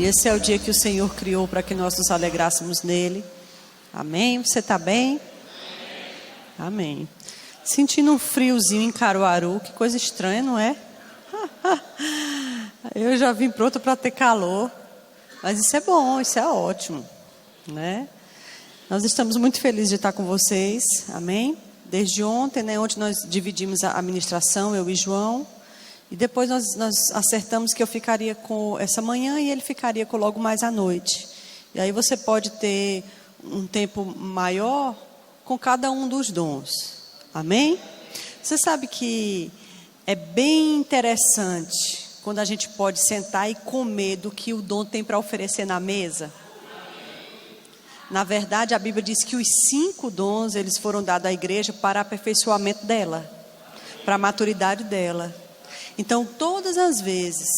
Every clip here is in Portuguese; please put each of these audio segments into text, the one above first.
Esse é o dia que o Senhor criou para que nós nos alegrássemos nele. Amém? Você está bem? Amém. Sentindo um friozinho em Caruaru, que coisa estranha, não é? Eu já vim pronta para ter calor, mas isso é bom, isso é ótimo, né? Nós estamos muito felizes de estar com vocês, amém? Desde ontem, né? Ontem nós dividimos a ministração, eu e João, e depois nós acertamos que eu ficaria com essa manhã e ele ficaria com logo mais à noite. E aí você pode ter um tempo maior com cada um dos dons, amém? Você sabe que é bem interessante quando a gente pode sentar e comer do que o dom tem para oferecer na mesa. Na verdade, a Bíblia diz que os 5 dons, eles foram dados à igreja para aperfeiçoamento dela, para a maturidade dela. Então, todas as vezes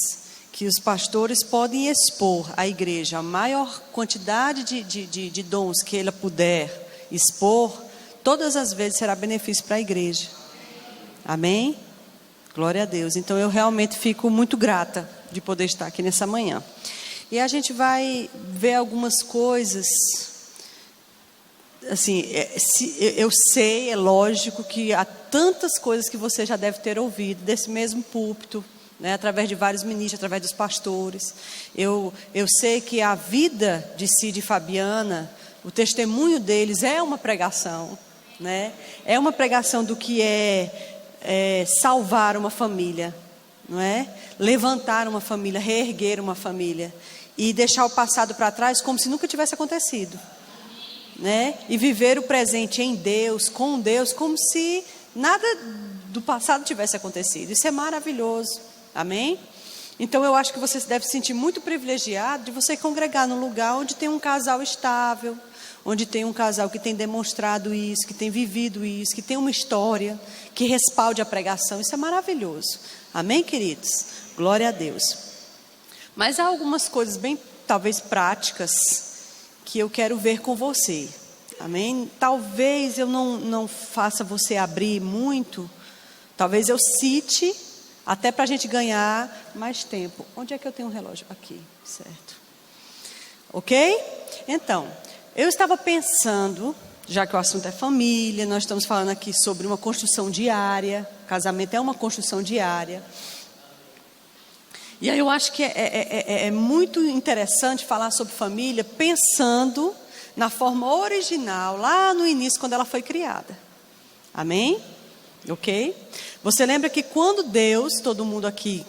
que os pastores podem expor à igreja a maior quantidade de dons que ela puder expor, todas as vezes será benefício para a igreja. Amém? Glória a Deus. Então eu realmente fico muito grata de poder estar aqui nessa manhã. E a gente vai ver algumas coisas. Assim, eu sei, é lógico que há tantas coisas que você já deve ter ouvido desse mesmo púlpito, né, através de vários ministros, através dos pastores. Eu sei que a vida de Cid e Fabiana, o testemunho deles é uma pregação, né? É uma pregação do que é salvar uma família, não é? Levantar uma família, reerguer uma família e deixar o passado para trás como se nunca tivesse acontecido, né? E viver o presente em Deus, com Deus, como se nada do passado tivesse acontecido. Isso é maravilhoso, amém? Então eu acho que você deve se sentir muito privilegiado de você congregar num lugar onde tem um casal estável, onde tem um casal que tem demonstrado isso, que tem vivido isso, que tem uma história, que respalde a pregação. Isso é maravilhoso. Amém, queridos? Glória a Deus. Mas há algumas coisas bem, talvez, práticas que eu quero ver com você. Amém? Talvez eu não faça você abrir muito. Talvez eu cite, até para a gente ganhar mais tempo. Onde é que eu tenho um relógio? Aqui, certo. Ok? Então, eu estava pensando, já que o assunto é família, nós estamos falando aqui sobre uma construção diária. Casamento é uma construção diária. E aí eu acho que é muito interessante falar sobre família pensando na forma original, lá no início, quando ela foi criada. Amém? Ok? Você lembra que quando Deus, todo mundo aqui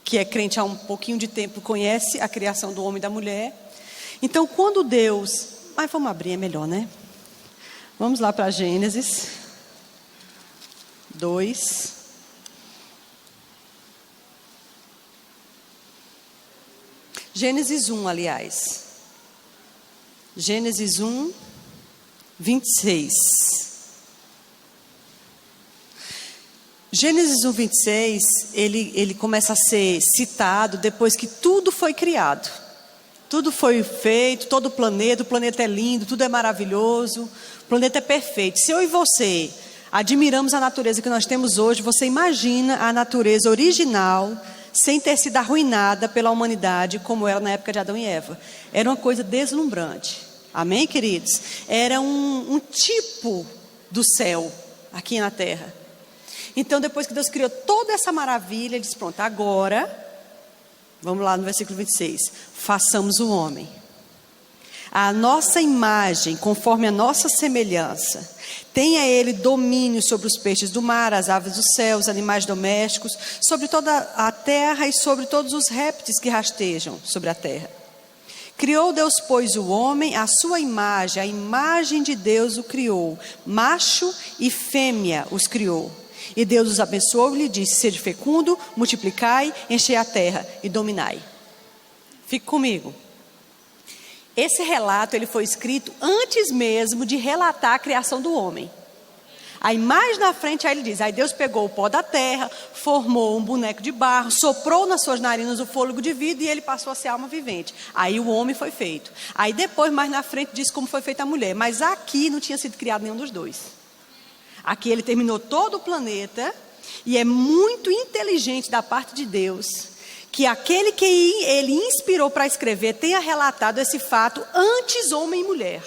que é crente há um pouquinho de tempo, conhece a criação do homem e da mulher. Então, quando Deus... Mas vamos abrir, é melhor, né? Vamos lá para Gênesis 2. Gênesis 1, aliás. Gênesis 1, 26. Gênesis 1, 26, ele começa a ser citado depois que tudo foi criado. Tudo foi feito, todo o planeta é lindo, tudo é maravilhoso, o planeta é perfeito. Se eu e você admiramos a natureza que nós temos hoje, você imagina a natureza original, sem ter sido arruinada pela humanidade, como era na época de Adão e Eva. Era uma coisa deslumbrante. Amém, queridos? Era um tipo do céu aqui na terra. Então, depois que Deus criou toda essa maravilha, Ele disse, pronto, agora... Vamos lá no versículo 26. Façamos o homem a nossa imagem, conforme a nossa semelhança. Tenha ele domínio sobre os peixes do mar, as aves do céu, os animais domésticos, sobre toda a terra e sobre todos os répteis que rastejam sobre a terra. Criou Deus, pois, o homem, à sua imagem, a imagem de Deus o criou. Macho e fêmea os criou. E Deus os abençoou e lhe disse, sede fecundo, multiplicai, enchei a terra e dominai. Fique comigo. Esse relato ele foi escrito antes mesmo de relatar a criação do homem. Aí mais na frente aí ele diz, aí Deus pegou o pó da terra, formou um boneco de barro, soprou nas suas narinas o fôlego de vida e ele passou a ser alma vivente. Aí o homem foi feito. Aí depois mais na frente diz como foi feita a mulher. Mas aqui não tinha sido criado nenhum dos dois. Aqui ele terminou todo o planeta e é muito inteligente da parte de Deus que aquele que ele inspirou para escrever tenha relatado esse fato antes homem e mulher.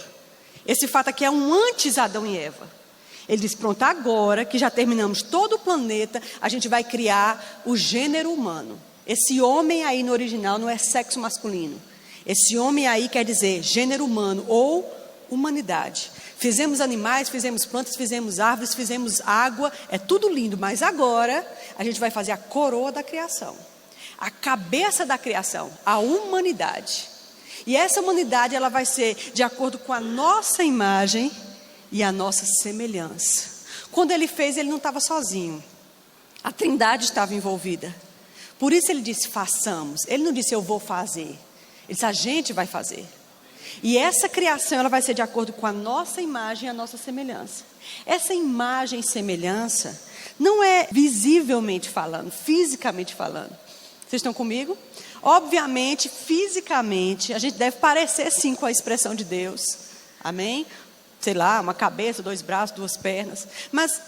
Esse fato aqui é um antes Adão e Eva. Ele diz, pronto, agora que já terminamos todo o planeta, a gente vai criar o gênero humano. Esse homem aí no original não é sexo masculino. Esse homem aí quer dizer gênero humano ou humanidade. Fizemos animais, fizemos plantas, fizemos árvores, fizemos água, é tudo lindo, mas agora a gente vai fazer a coroa da criação. A cabeça da criação, a humanidade. E essa humanidade ela vai ser de acordo com a nossa imagem e a nossa semelhança. Quando ele fez, ele não estava sozinho. A Trindade estava envolvida. Por isso ele disse, façamos. Ele não disse, eu vou fazer. Ele disse, a gente vai fazer. E essa criação ela vai ser de acordo com a nossa imagem e a nossa semelhança. Essa imagem e semelhança não é visivelmente falando, fisicamente falando. Vocês estão comigo? Obviamente, fisicamente, a gente deve parecer sim com a expressão de Deus. Amém? Sei lá, uma cabeça, 2 braços, 2 pernas. Mas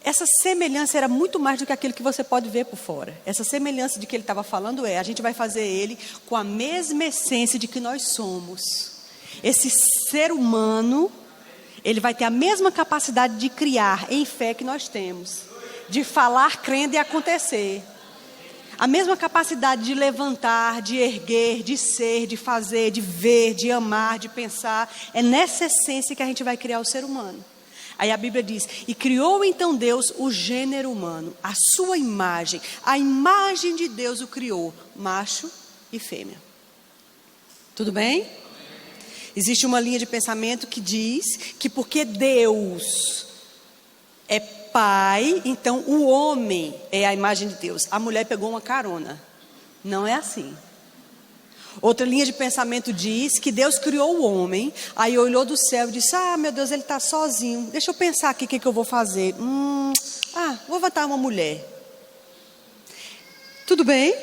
essa semelhança era muito mais do que aquilo que você pode ver por fora. Essa semelhança de que ele estava falando a gente vai fazer ele com a mesma essência de que nós somos. Esse ser humano, ele vai ter a mesma capacidade de criar em fé que nós temos. De falar crendo e acontecer. A mesma capacidade de levantar, de erguer, de ser, de fazer, de ver, de amar, de pensar. É nessa essência que a gente vai criar o ser humano. Aí a Bíblia diz, e criou então Deus o gênero humano, a sua imagem. A imagem de Deus o criou, macho e fêmea. Tudo bem? Existe uma linha de pensamento que diz que porque Deus é Pai, então o homem é a imagem de Deus. A mulher pegou uma carona. Não é assim. Outra linha de pensamento diz que Deus criou o homem, aí olhou do céu e disse, meu Deus, ele está sozinho. Deixa eu pensar aqui o que eu vou fazer. Vou levantar uma mulher. Tudo bem?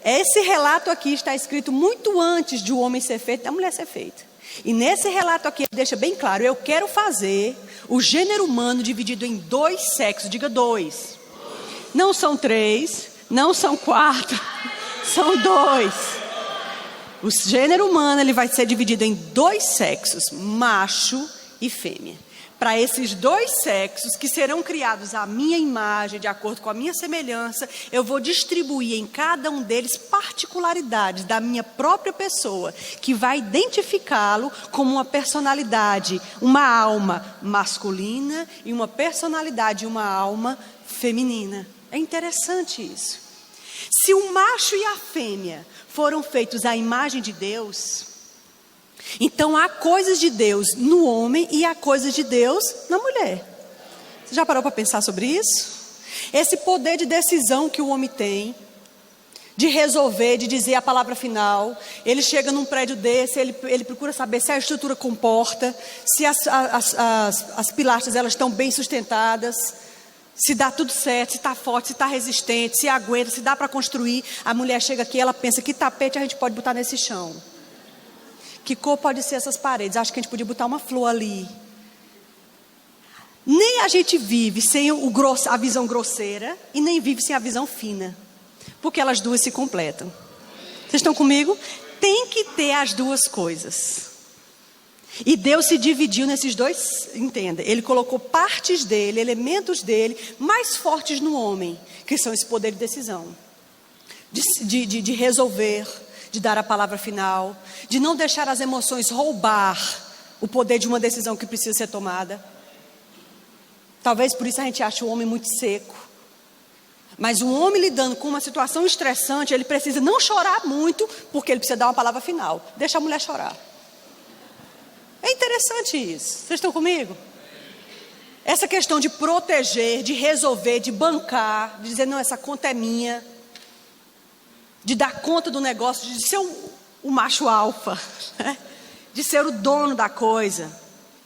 Esse relato aqui está escrito muito antes de o homem ser feito, da mulher ser feita. E nesse relato aqui, ele deixa bem claro, eu quero fazer o gênero humano dividido em 2 sexos, diga 2. Não são 3, não são 4, são 2. O gênero humano ele vai ser dividido em 2 sexos, macho e fêmea. Para esses 2 sexos que serão criados à minha imagem, de acordo com a minha semelhança, eu vou distribuir em cada um deles particularidades da minha própria pessoa, que vai identificá-lo como uma personalidade, uma alma masculina e uma personalidade, uma alma feminina. É interessante isso. Se o macho e a fêmea foram feitos à imagem de Deus, então há coisas de Deus no homem e há coisas de Deus na mulher. Você já parou para pensar sobre isso? Esse poder de decisão que o homem tem, de resolver, de dizer a palavra final. Ele chega num prédio desse, ele procura saber se a estrutura comporta, se as pilastras elas estão bem sustentadas, se dá tudo certo, se está forte, se está resistente, se aguenta, se dá para construir. A mulher chega aqui, ela pensa, que tapete a gente pode botar nesse chão? Que cor pode ser essas paredes? Acho que a gente podia botar uma flor ali. Nem a gente vive sem a visão grosseira e nem vive sem a visão fina. Porque elas duas se completam. Vocês estão comigo? Tem que ter as duas coisas. E Deus se dividiu nesses 2, entenda. Ele colocou partes dele, elementos dele, mais fortes no homem, que são esse poder de decisão. De resolver, de dar a palavra final, de não deixar as emoções roubar o poder de uma decisão que precisa ser tomada. Talvez por isso a gente ache o homem muito seco. Mas um homem lidando com uma situação estressante, ele precisa não chorar muito, porque ele precisa dar uma palavra final. Deixa a mulher chorar. É interessante isso. Vocês estão comigo? Essa questão de proteger, de resolver, de bancar, de dizer, não, essa conta é minha. De dar conta do negócio, de ser o macho alfa, né? De ser o dono da coisa.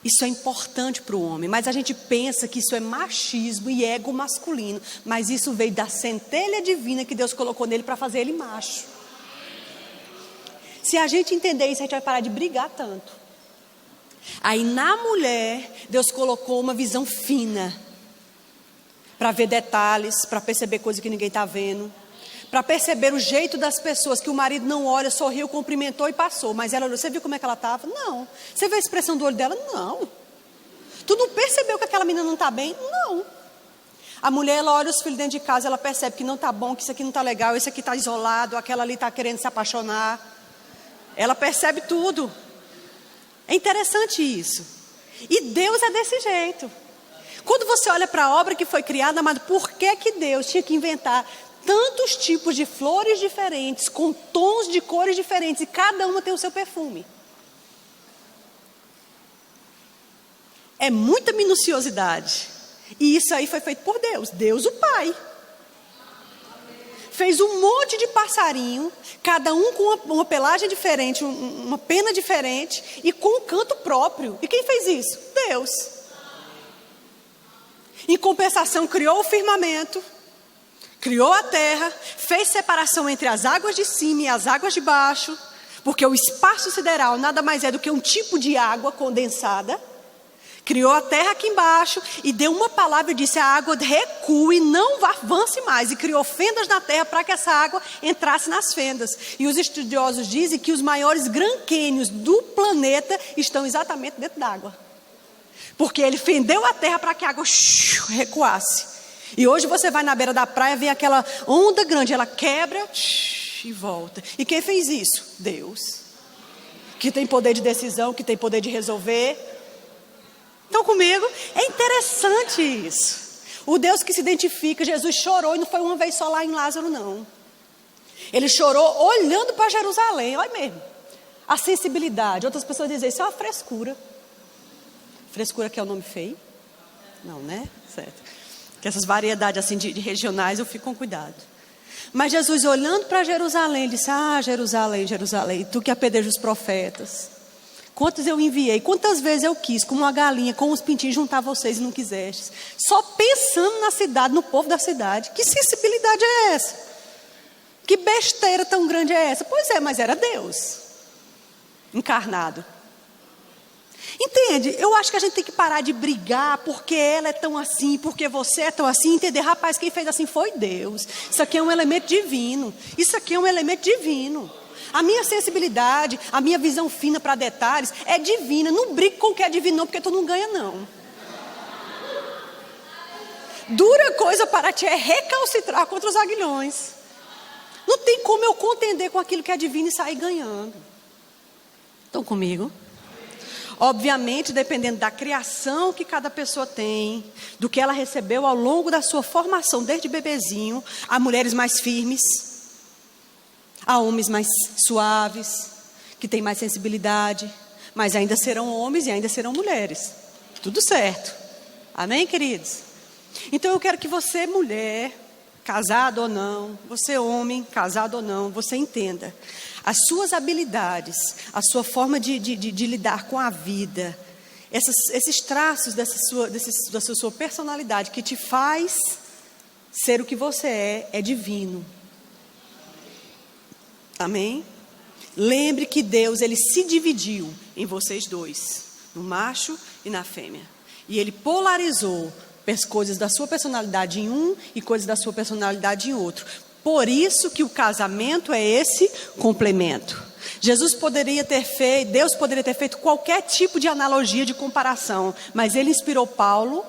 Isso é importante para o homem, mas a gente pensa que isso é machismo e ego masculino, mas isso veio da centelha divina que Deus colocou nele para fazer ele macho. Se a gente entender isso, a gente vai parar de brigar tanto. Aí na mulher, Deus colocou uma visão fina, para ver detalhes, para perceber coisas que ninguém está vendo, para perceber o jeito das pessoas, que o marido não olha, sorriu, cumprimentou e passou. Mas ela olhou, você viu como é que ela estava? Não. Você viu a expressão do olho dela? Não. Tu não percebeu que aquela menina não está bem? Não. A mulher, ela olha os filhos dentro de casa, ela percebe que não está bom, que isso aqui não está legal, isso aqui está isolado, aquela ali está querendo se apaixonar. Ela percebe tudo. É interessante isso. E Deus é desse jeito. Quando você olha para a obra que foi criada, amado, por que Deus tinha que inventar tantos tipos de flores diferentes, com tons de cores diferentes, e cada uma tem o seu perfume? É muita minuciosidade. E isso aí foi feito por Deus, Deus o Pai. Fez um monte de passarinho, cada um com uma pelagem diferente, uma pena diferente e com um canto próprio. E quem fez isso? Deus. Em compensação, criou o firmamento, criou a terra, fez separação entre as águas de cima e as águas de baixo, porque o espaço sideral nada mais é do que um tipo de água condensada. Criou a terra aqui embaixo e deu uma palavra e disse: a água recue, não avance mais. E criou fendas na terra para que essa água entrasse nas fendas. E os estudiosos dizem que os maiores Grand Cânions do planeta estão exatamente dentro d'água. Porque ele fendeu a terra para que a água recuasse. E hoje você vai na beira da praia, vem aquela onda grande, ela quebra e volta. E quem fez isso? Deus. Que tem poder de decisão, que tem poder de resolver. Estão comigo? É interessante isso. O Deus que se identifica, Jesus chorou e não foi uma vez só lá em Lázaro, não. Ele chorou olhando para Jerusalém, olha mesmo. A sensibilidade. Outras pessoas dizem, isso é uma frescura. Frescura que é o nome feio? Não, né? Certo. Que essas variedades assim de regionais eu fico com cuidado. Mas Jesus olhando para Jerusalém, disse: ah, Jerusalém, Jerusalém, tu que apedreja os profetas. Quantos eu enviei, quantas vezes eu quis, como uma galinha, com os pintinhos, juntar vocês e não quisestes. Só pensando na cidade, no povo da cidade. Que sensibilidade é essa? Que besteira tão grande é essa? Pois é, mas era Deus encarnado. Entende? Eu acho que a gente tem que parar de brigar porque ela é tão assim, porque você é tão assim. Entender? Rapaz, quem fez assim foi Deus. Isso aqui é um elemento divino. Isso aqui é um elemento divino. A minha sensibilidade, a minha visão fina para detalhes é divina. Não brigue com o que é divino não, porque tu não ganha não. Dura coisa para ti é recalcitrar contra os aguilhões. Não tem como eu contender com aquilo que é divino e sair ganhando. Estão comigo? Obviamente, dependendo da criação que cada pessoa tem, do que ela recebeu ao longo da sua formação, desde bebezinho, há mulheres mais firmes, há homens mais suaves, que têm mais sensibilidade, mas ainda serão homens e ainda serão mulheres. Tudo certo. Amém, queridos? Então eu quero que você, mulher, casado ou não, você homem, casado ou não, você entenda. As suas habilidades, a sua forma de lidar com a vida, esses traços da sua personalidade que te faz ser o que você é divino. Amém? Lembre que Deus, Ele se dividiu em vocês dois, no macho e na fêmea. E Ele polarizou coisas da sua personalidade em um e coisas da sua personalidade em outro. Por isso que o casamento é esse complemento. Deus poderia ter feito qualquer tipo de analogia, de comparação, mas Ele inspirou Paulo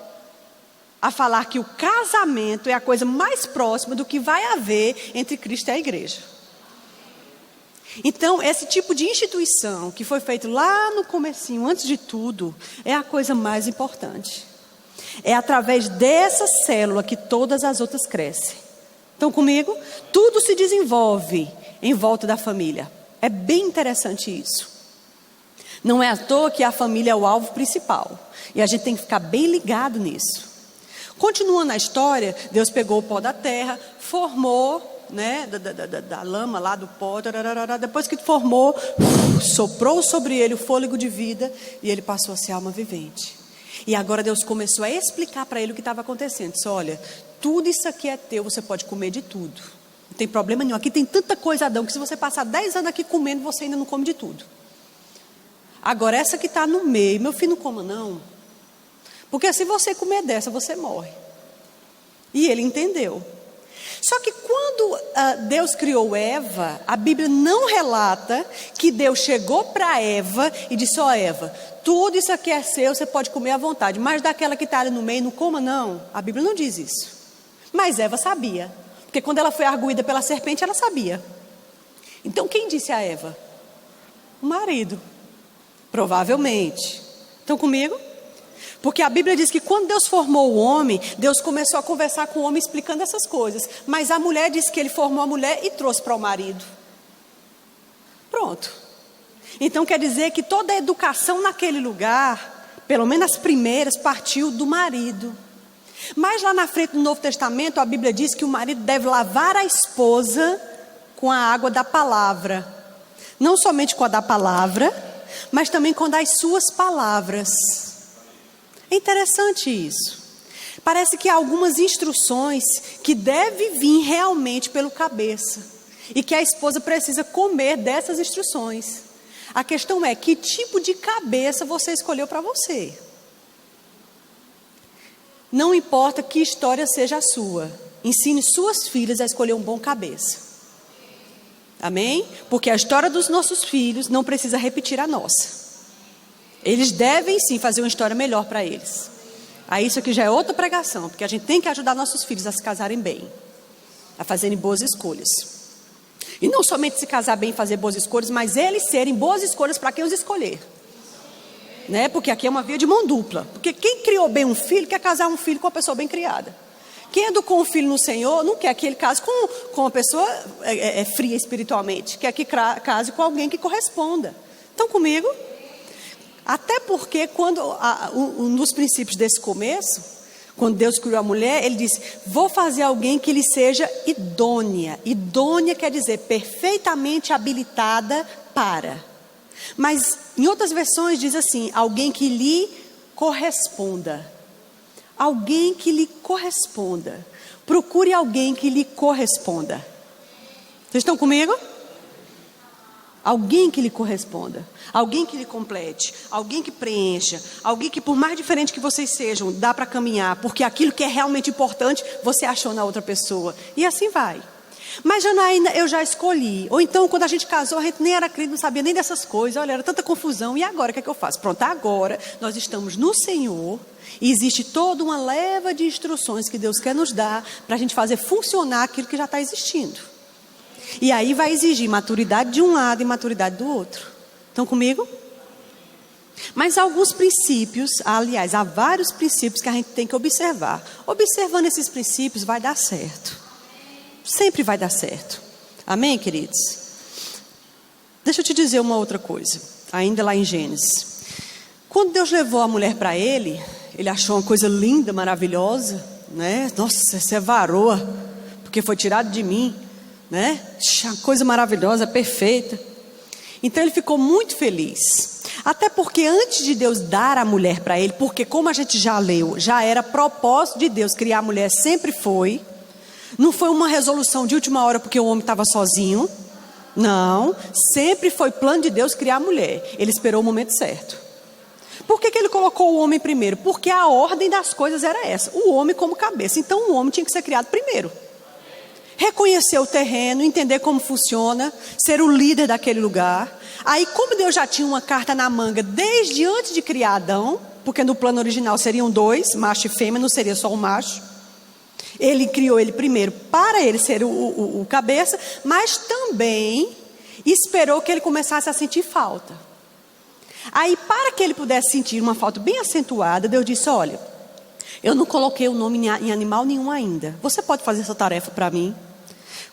a falar que o casamento é a coisa mais próxima do que vai haver entre Cristo e a igreja. Então, esse tipo de instituição que foi feito lá no comecinho, antes de tudo, é a coisa mais importante. É através dessa célula que todas as outras crescem. Estão comigo? Tudo se desenvolve em volta da família. É bem interessante isso. Não é à toa que a família é o alvo principal. E a gente tem que ficar bem ligado nisso. Continuando a história, Deus pegou o pó da terra, formou, né, da lama lá do pó, depois que formou, soprou sobre ele o fôlego de vida e ele passou a ser alma vivente. E agora Deus começou a explicar para ele o que estava acontecendo. Disse: olha, tudo isso aqui é teu, você pode comer de tudo. Não tem problema nenhum. Aqui tem tanta coisa, Adão, que se você passar 10 anos aqui comendo, você ainda não come de tudo. Agora, essa que está no meio, meu filho, não coma não. Porque se você comer dessa, você morre. E ele entendeu. Só que quando Deus criou Eva, a Bíblia não relata que Deus chegou para Eva e disse: ó Eva, tudo isso aqui é seu, você pode comer à vontade, mas daquela que está ali no meio, não coma não. A Bíblia não diz isso. Mas Eva sabia, porque quando ela foi arguída pela serpente, ela sabia. Então quem disse a Eva? O marido, provavelmente. Estão comigo? Porque a Bíblia diz que quando Deus formou o homem, Deus começou a conversar com o homem explicando essas coisas. Mas a mulher disse que ele formou a mulher e trouxe para o marido. Pronto. Então quer dizer que toda a educação naquele lugar, pelo menos as primeiras, partiu do marido. Mas lá na frente do Novo Testamento, a Bíblia diz que o marido deve lavar a esposa com a água da palavra. Não somente com a da palavra, mas também com as suas palavras. É interessante isso. Parece que há algumas instruções que devem vir realmente pelo cabeça. E que a esposa precisa comer dessas instruções. A questão é, que tipo de cabeça você escolheu para você? Não importa que história seja a sua. Ensine suas filhas a escolher um bom cabeça. Amém? Porque a história dos nossos filhos não precisa repetir a nossa. Eles devem sim fazer uma história melhor para eles. Aí isso aqui já é outra pregação, porque a gente tem que ajudar nossos filhos a se casarem bem, a fazerem boas escolhas. E não somente se casar bem e fazer boas escolhas, mas eles serem boas escolhas para quem os escolher. Né? Porque aqui é uma via de mão dupla. Porque quem criou bem um filho, quer casar um filho com uma pessoa bem criada. Quem educou um filho no Senhor, não quer que ele case com uma pessoa fria espiritualmente. Quer que case com alguém que corresponda. Estão comigo? Até porque quando um dos princípios desse começo, quando Deus criou a mulher, ele disse: vou fazer alguém que lhe seja idônea. Idônea quer dizer perfeitamente habilitada para. Mas em outras versões diz assim: alguém que lhe corresponda. Alguém que lhe corresponda. Procure alguém que lhe corresponda. Vocês estão comigo? Alguém que lhe corresponda, alguém que lhe complete, alguém que preencha, alguém que, por mais diferente que vocês sejam, dá para caminhar, porque aquilo que é realmente importante, você achou na outra pessoa, e assim vai. Mas Janaína, eu já escolhi. Ou então, quando a gente casou, a gente nem era crente, não sabia nem dessas coisas, olha, era tanta confusão, e agora, o que é que eu faço? Pronto, agora, nós estamos no Senhor, e existe toda uma leva de instruções que Deus quer nos dar, para a gente fazer funcionar aquilo que já está existindo. E aí vai exigir maturidade de um lado e maturidade do outro. Estão comigo? Mas há alguns princípios, aliás, há vários princípios que a gente tem que observar. Observando esses princípios vai dar certo. Sempre vai dar certo. Amém, queridos? Deixa eu te dizer uma outra coisa, ainda lá em Gênesis. Quando Deus levou a mulher para ele achou uma coisa linda, maravilhosa, né? Nossa, essa é varoa, porque foi tirado de mim. Né? Coisa maravilhosa, perfeita. Então ele ficou muito feliz. Até porque antes de Deus dar a mulher para ele, porque como a gente já leu, já era propósito de Deus criar a mulher, sempre foi. Não foi uma resolução de última hora porque o homem estava sozinho. Não, sempre foi plano de Deus criar a mulher. Ele esperou o momento certo. Por que ele colocou o homem primeiro? Porque a ordem das coisas era essa, o homem como cabeça. Então o homem tinha que ser criado primeiro. Reconhecer o terreno, entender como funciona, ser o líder daquele lugar. Aí, como Deus já tinha uma carta na manga desde antes de criar Adão, porque no plano original seriam dois, macho e fêmea, não seria só um macho. Ele criou ele primeiro para ele ser o cabeça, mas também esperou que ele começasse a sentir falta. Aí, para que ele pudesse sentir uma falta bem acentuada, Deus disse: olha, eu não coloquei o nome em animal nenhum ainda. Você pode fazer essa tarefa para mim?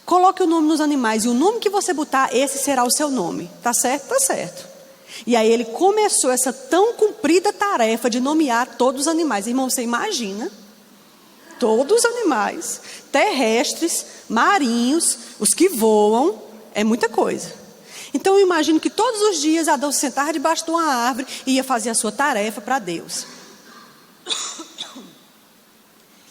Coloque o nome nos animais, e o nome que você botar, esse será o seu nome. Tá certo? Tá certo. E aí ele começou essa tão cumprida tarefa de nomear todos os animais. Irmão, você imagina? Todos os animais, terrestres, marinhos, os que voam, é muita coisa. Então eu imagino que todos os dias Adão se sentava debaixo de uma árvore e ia fazer a sua tarefa para Deus.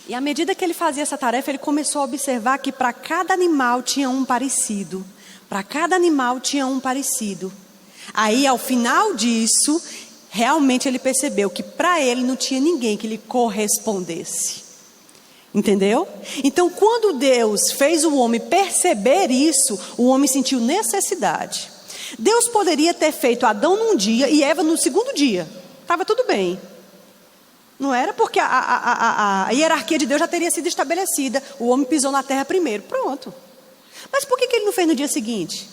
E à medida que ele fazia essa tarefa, ele começou a observar que para cada animal tinha um parecido. Para cada animal tinha um parecido. Aí, ao final disso, realmente ele percebeu que para ele não tinha ninguém que lhe correspondesse. Entendeu? Então, quando Deus fez o homem perceber isso, o homem sentiu necessidade. Deus poderia ter feito Adão num dia e Eva no segundo dia. Estava tudo bem. Não era porque a hierarquia de Deus já teria sido estabelecida. O homem pisou na terra primeiro. Pronto. Mas por que ele não fez no dia seguinte?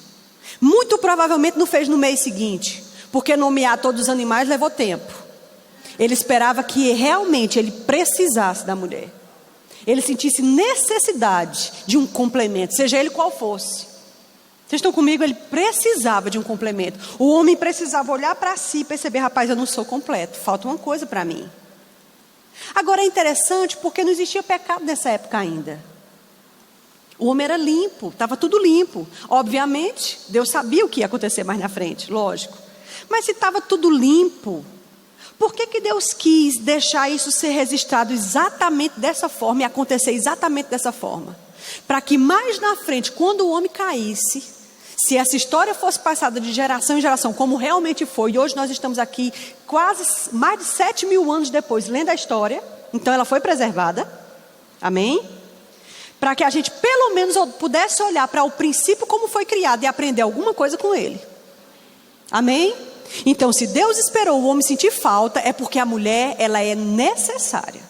Muito provavelmente não fez no mês seguinte. Porque nomear todos os animais levou tempo. Ele esperava que realmente ele precisasse da mulher. Ele sentisse necessidade de um complemento, seja ele qual fosse. Vocês estão comigo? Ele precisava de um complemento. O homem precisava olhar para si e perceber: rapaz, eu não sou completo, falta uma coisa para mim. Agora é interessante porque não existia pecado nessa época ainda. O homem era limpo, estava tudo limpo. Obviamente, Deus sabia o que ia acontecer mais na frente, lógico. Mas se estava tudo limpo, por que Deus quis deixar isso ser registrado exatamente dessa forma e acontecer exatamente dessa forma? Para que mais na frente, quando o homem caísse, se essa história fosse passada de geração em geração, como realmente foi, e hoje nós estamos aqui quase mais de 7.000 anos depois, lendo a história, então ela foi preservada, amém? Para que a gente pelo menos pudesse olhar para o princípio como foi criado e aprender alguma coisa com ele, amém? Então, se Deus esperou o homem sentir falta, é porque a mulher, ela é necessária.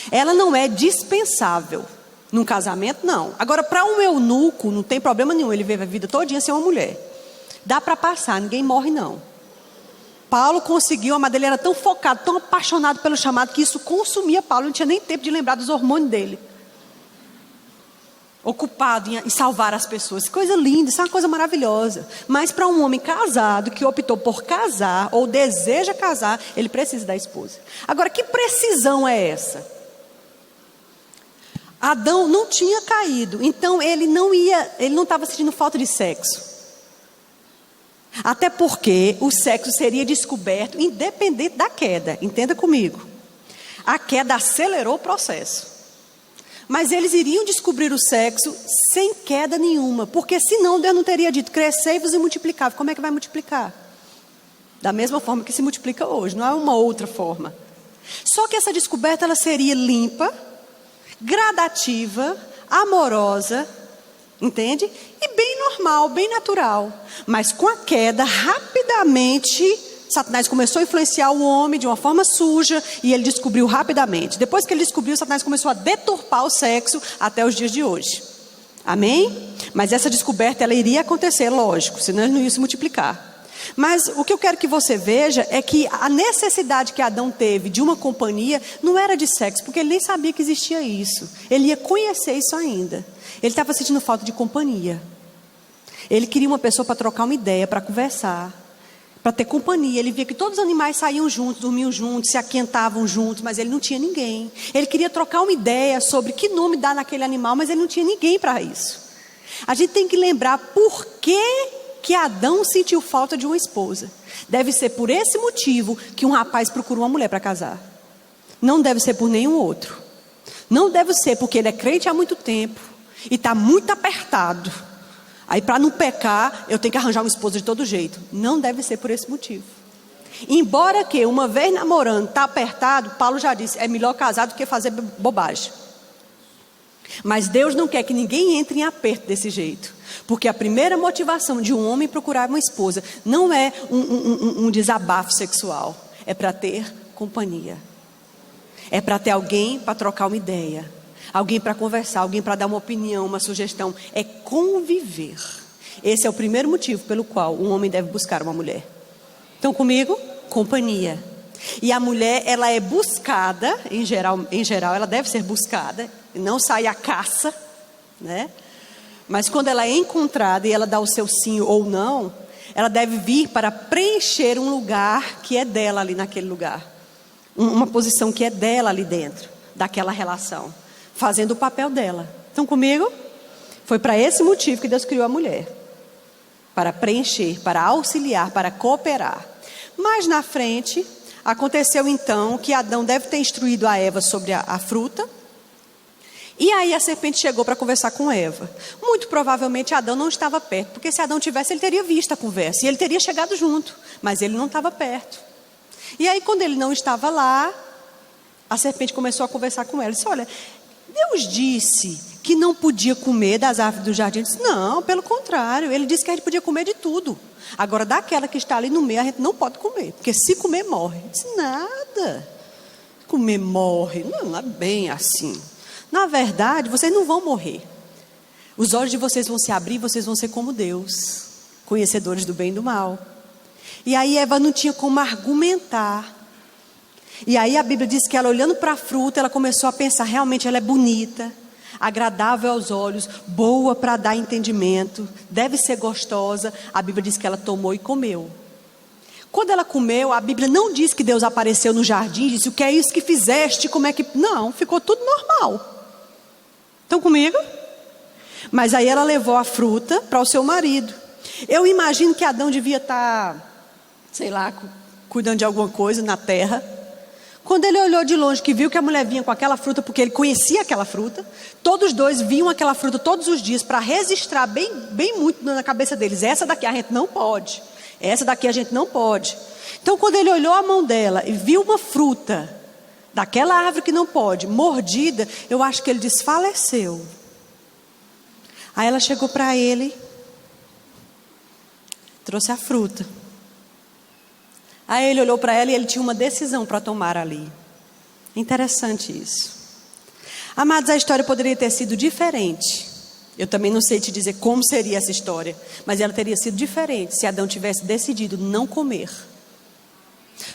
Ela não é dispensável. Num casamento, não. Agora, para um eunuco, não tem problema nenhum. Ele vive a vida todinha sem uma mulher. Dá para passar, ninguém morre, não. Paulo conseguiu, mas ele era tão focado, tão apaixonado pelo chamado, que isso consumia Paulo. Não tinha nem tempo de lembrar dos hormônios dele. Ocupado em salvar as pessoas. Coisa linda, isso é uma coisa maravilhosa. Mas para um homem casado, que optou por casar, ou deseja casar, ele precisa da esposa. Agora, que precisão é essa? Adão não tinha caído, então ele não estava sentindo falta de sexo. Até porque o sexo seria descoberto independente da queda. Entenda comigo. A queda acelerou o processo. Mas eles iriam descobrir o sexo sem queda nenhuma. Porque senão Deus não teria dito: crescei-vos e multiplicai. Como é que vai multiplicar? Da mesma forma que se multiplica hoje, não é uma outra forma. Só que essa descoberta ela seria limpa, gradativa, amorosa, entende? E bem normal, bem natural. Mas com a queda, rapidamente, Satanás começou a influenciar o homem de uma forma suja e ele descobriu rapidamente. Depois que ele descobriu, Satanás começou a deturpar o sexo até os dias de hoje. Amém? Mas essa descoberta ela iria acontecer, lógico, senão ele não ia se multiplicar. Mas o que eu quero que você veja é que a necessidade que Adão teve de uma companhia não era de sexo, porque ele nem sabia que existia isso. Ele ia conhecer isso ainda. Ele estava sentindo falta de companhia. Ele queria uma pessoa para trocar uma ideia, para conversar, para ter companhia. Ele via que todos os animais saíam juntos, dormiam juntos, se aquentavam juntos, mas ele não tinha ninguém. Ele queria trocar uma ideia sobre que nome dar naquele animal, mas ele não tinha ninguém para isso. A gente tem que lembrar por que Adão sentiu falta de uma esposa. Deve ser por esse motivo que um rapaz procura uma mulher para casar. Não deve ser por nenhum outro. Não deve ser porque ele é crente há muito tempo e está muito apertado. Aí para não pecar, eu tenho que arranjar uma esposa de todo jeito. Não deve ser por esse motivo. Embora que uma vez namorando, está apertado, Paulo já disse, é melhor casar do que fazer bobagem. Mas Deus não quer que ninguém entre em aperto desse jeito. Porque a primeira motivação de um homem procurar uma esposa não é um desabafo sexual. É para ter companhia. É para ter alguém para trocar uma ideia. Alguém para conversar, alguém para dar uma opinião, uma sugestão. É conviver. Esse é o primeiro motivo pelo qual um homem deve buscar uma mulher. Estão comigo? Companhia. E a mulher, ela é buscada, em geral ela deve ser buscada, não sai à caça, né? Mas quando ela é encontrada e ela dá o seu sim ou não, ela deve vir para preencher um lugar que é dela ali naquele lugar. Uma posição que é dela ali dentro, daquela relação, fazendo o papel dela. Estão comigo? Foi para esse motivo que Deus criou a mulher. Para preencher, para auxiliar, para cooperar. Mas na frente, aconteceu então que Adão deve ter instruído a Eva sobre a fruta. E aí a serpente chegou para conversar com Eva. Muito provavelmente Adão não estava perto, porque se Adão tivesse, ele teria visto a conversa. E ele teria chegado junto, mas ele não estava perto. E aí quando ele não estava lá, a serpente começou a conversar com ela. Disse, olha, Deus disse que não podia comer das árvores do jardim? Eu disse, não, pelo contrário, ele disse que a gente podia comer de tudo. Agora, daquela que está ali no meio, a gente não pode comer, porque se comer, morre. Eu disse, nada, comer morre, não é bem assim. Na verdade, vocês não vão morrer. Os olhos de vocês vão se abrir e vocês vão ser como Deus, conhecedores do bem e do mal. E aí Eva não tinha como argumentar. E aí a Bíblia diz que ela, olhando para a fruta, ela começou a pensar, realmente ela é bonita, agradável aos olhos, boa para dar entendimento, deve ser gostosa. A Bíblia diz que ela tomou e comeu. Quando ela comeu, a Bíblia não diz que Deus apareceu no jardim e disse, o que é isso que fizeste, como é que... Não, ficou tudo normal. Estão comigo? Mas aí ela levou a fruta para o seu marido. Eu imagino que Adão devia estar, sei lá, cuidando de alguma coisa na terra. Quando ele olhou de longe, que viu que a mulher vinha com aquela fruta, porque ele conhecia aquela fruta, todos os dois viam aquela fruta todos os dias, para registrar bem muito na cabeça deles, essa daqui a gente não pode, essa daqui a gente não pode. Então quando ele olhou a mão dela e viu uma fruta, daquela árvore que não pode, mordida, eu acho que ele desfaleceu. Aí ela chegou para ele, trouxe a fruta. Aí ele olhou para ela e ele tinha uma decisão para tomar ali. Interessante isso. Amados, a história poderia ter sido diferente. Eu também não sei te dizer como seria essa história, mas ela teria sido diferente se Adão tivesse decidido não comer.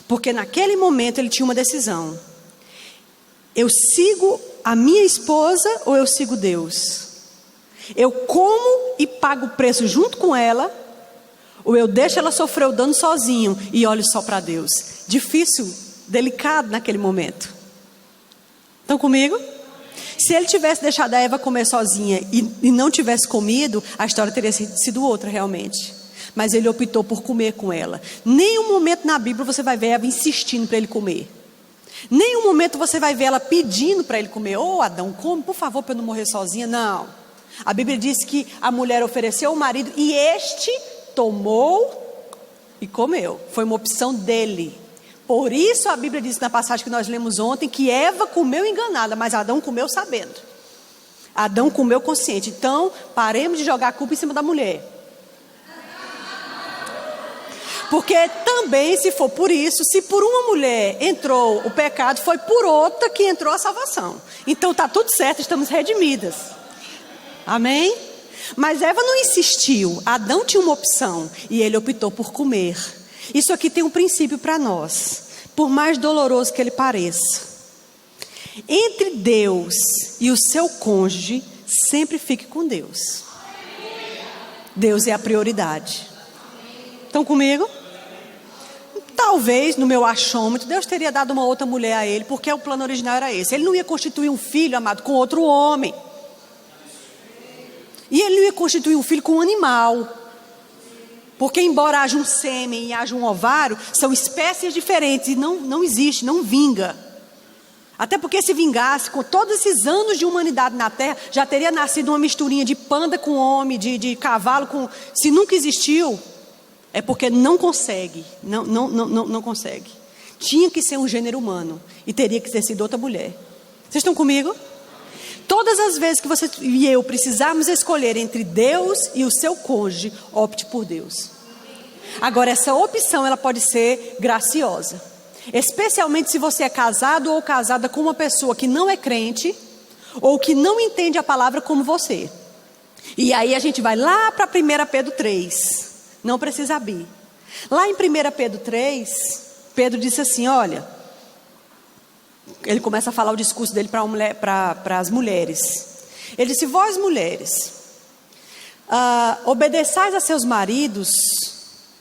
Porque naquele momento ele tinha uma decisão. Eu sigo a minha esposa ou eu sigo Deus? Eu como e pago o preço junto com ela, ou eu deixo ela sofrer o dano sozinho e olho só para Deus? Difícil, delicado naquele momento. Estão comigo? Se ele tivesse deixado a Eva comer sozinha e não tivesse comido, a história teria sido outra realmente. Mas ele optou por comer com ela. Nenhum momento na Bíblia você vai ver Eva insistindo para ele comer. Nenhum momento você vai ver ela pedindo para ele comer. Ô Adão, come por favor para eu não morrer sozinha. Não. A Bíblia diz que a mulher ofereceu ao marido e este tomou e comeu. Foi uma opção dele. Por isso a Bíblia diz na passagem que nós lemos ontem que Eva comeu enganada, mas Adão comeu sabendo. Adão comeu consciente. Então paremos de jogar a culpa em cima da mulher. Porque também, se for por isso, se por uma mulher entrou o pecado, foi por outra que entrou a salvação. Então está tudo certo, estamos redimidas. Amém? Mas Eva não insistiu. Adão tinha uma opção e ele optou por comer. Isso aqui tem um princípio para nós, por mais doloroso que ele pareça. Entre Deus e o seu cônjuge, sempre fique com Deus. Deus é a prioridade. Estão comigo? Talvez, no meu achômetro, Deus teria dado uma outra mulher a ele, porque o plano original era esse. Ele não ia constituir um filho, amado, com outro homem. E ele não ia constituir um filho com um animal. Porque embora haja um sêmen e haja um ovário, são espécies diferentes e não existe, não vinga. Até porque se vingasse, com todos esses anos de humanidade na Terra, já teria nascido uma misturinha de panda com homem, de cavalo com... Se nunca existiu, é porque não consegue, não consegue. Tinha que ser um gênero humano e teria que ter sido outra mulher. Vocês estão comigo? Todas as vezes que você e eu precisarmos escolher entre Deus e o seu cônjuge, opte por Deus. Agora, essa opção ela pode ser graciosa. Especialmente se você é casado ou casada com uma pessoa que não é crente ou que não entende a palavra como você. E aí a gente vai lá para 1 Pedro 3. Não precisa abrir. Lá em 1 Pedro 3, Pedro disse assim, olha... Ele começa a falar o discurso dele para as mulheres. Ele disse, vós mulheres, obedeçais a seus maridos,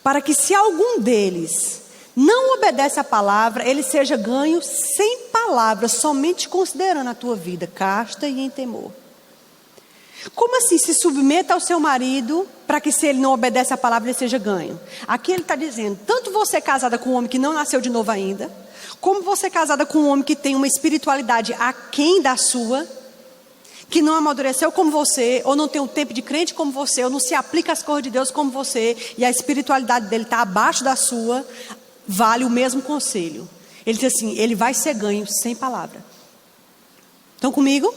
para que se algum deles não obedece a palavra, ele seja ganho sem palavras, somente considerando a tua vida casta e em temor. Como assim? Se submeta ao seu marido, para que se ele não obedece a palavra, ele seja ganho. Aqui ele está dizendo, tanto você casada com um homem que não nasceu de novo ainda, como você casada com um homem que tem uma espiritualidade aquém da sua, que não amadureceu como você, ou não tem um tempo de crente como você, ou não se aplica às coisas de Deus como você, e a espiritualidade dele está abaixo da sua, vale o mesmo conselho. Ele diz assim, ele vai ser ganho sem palavra. Estão comigo?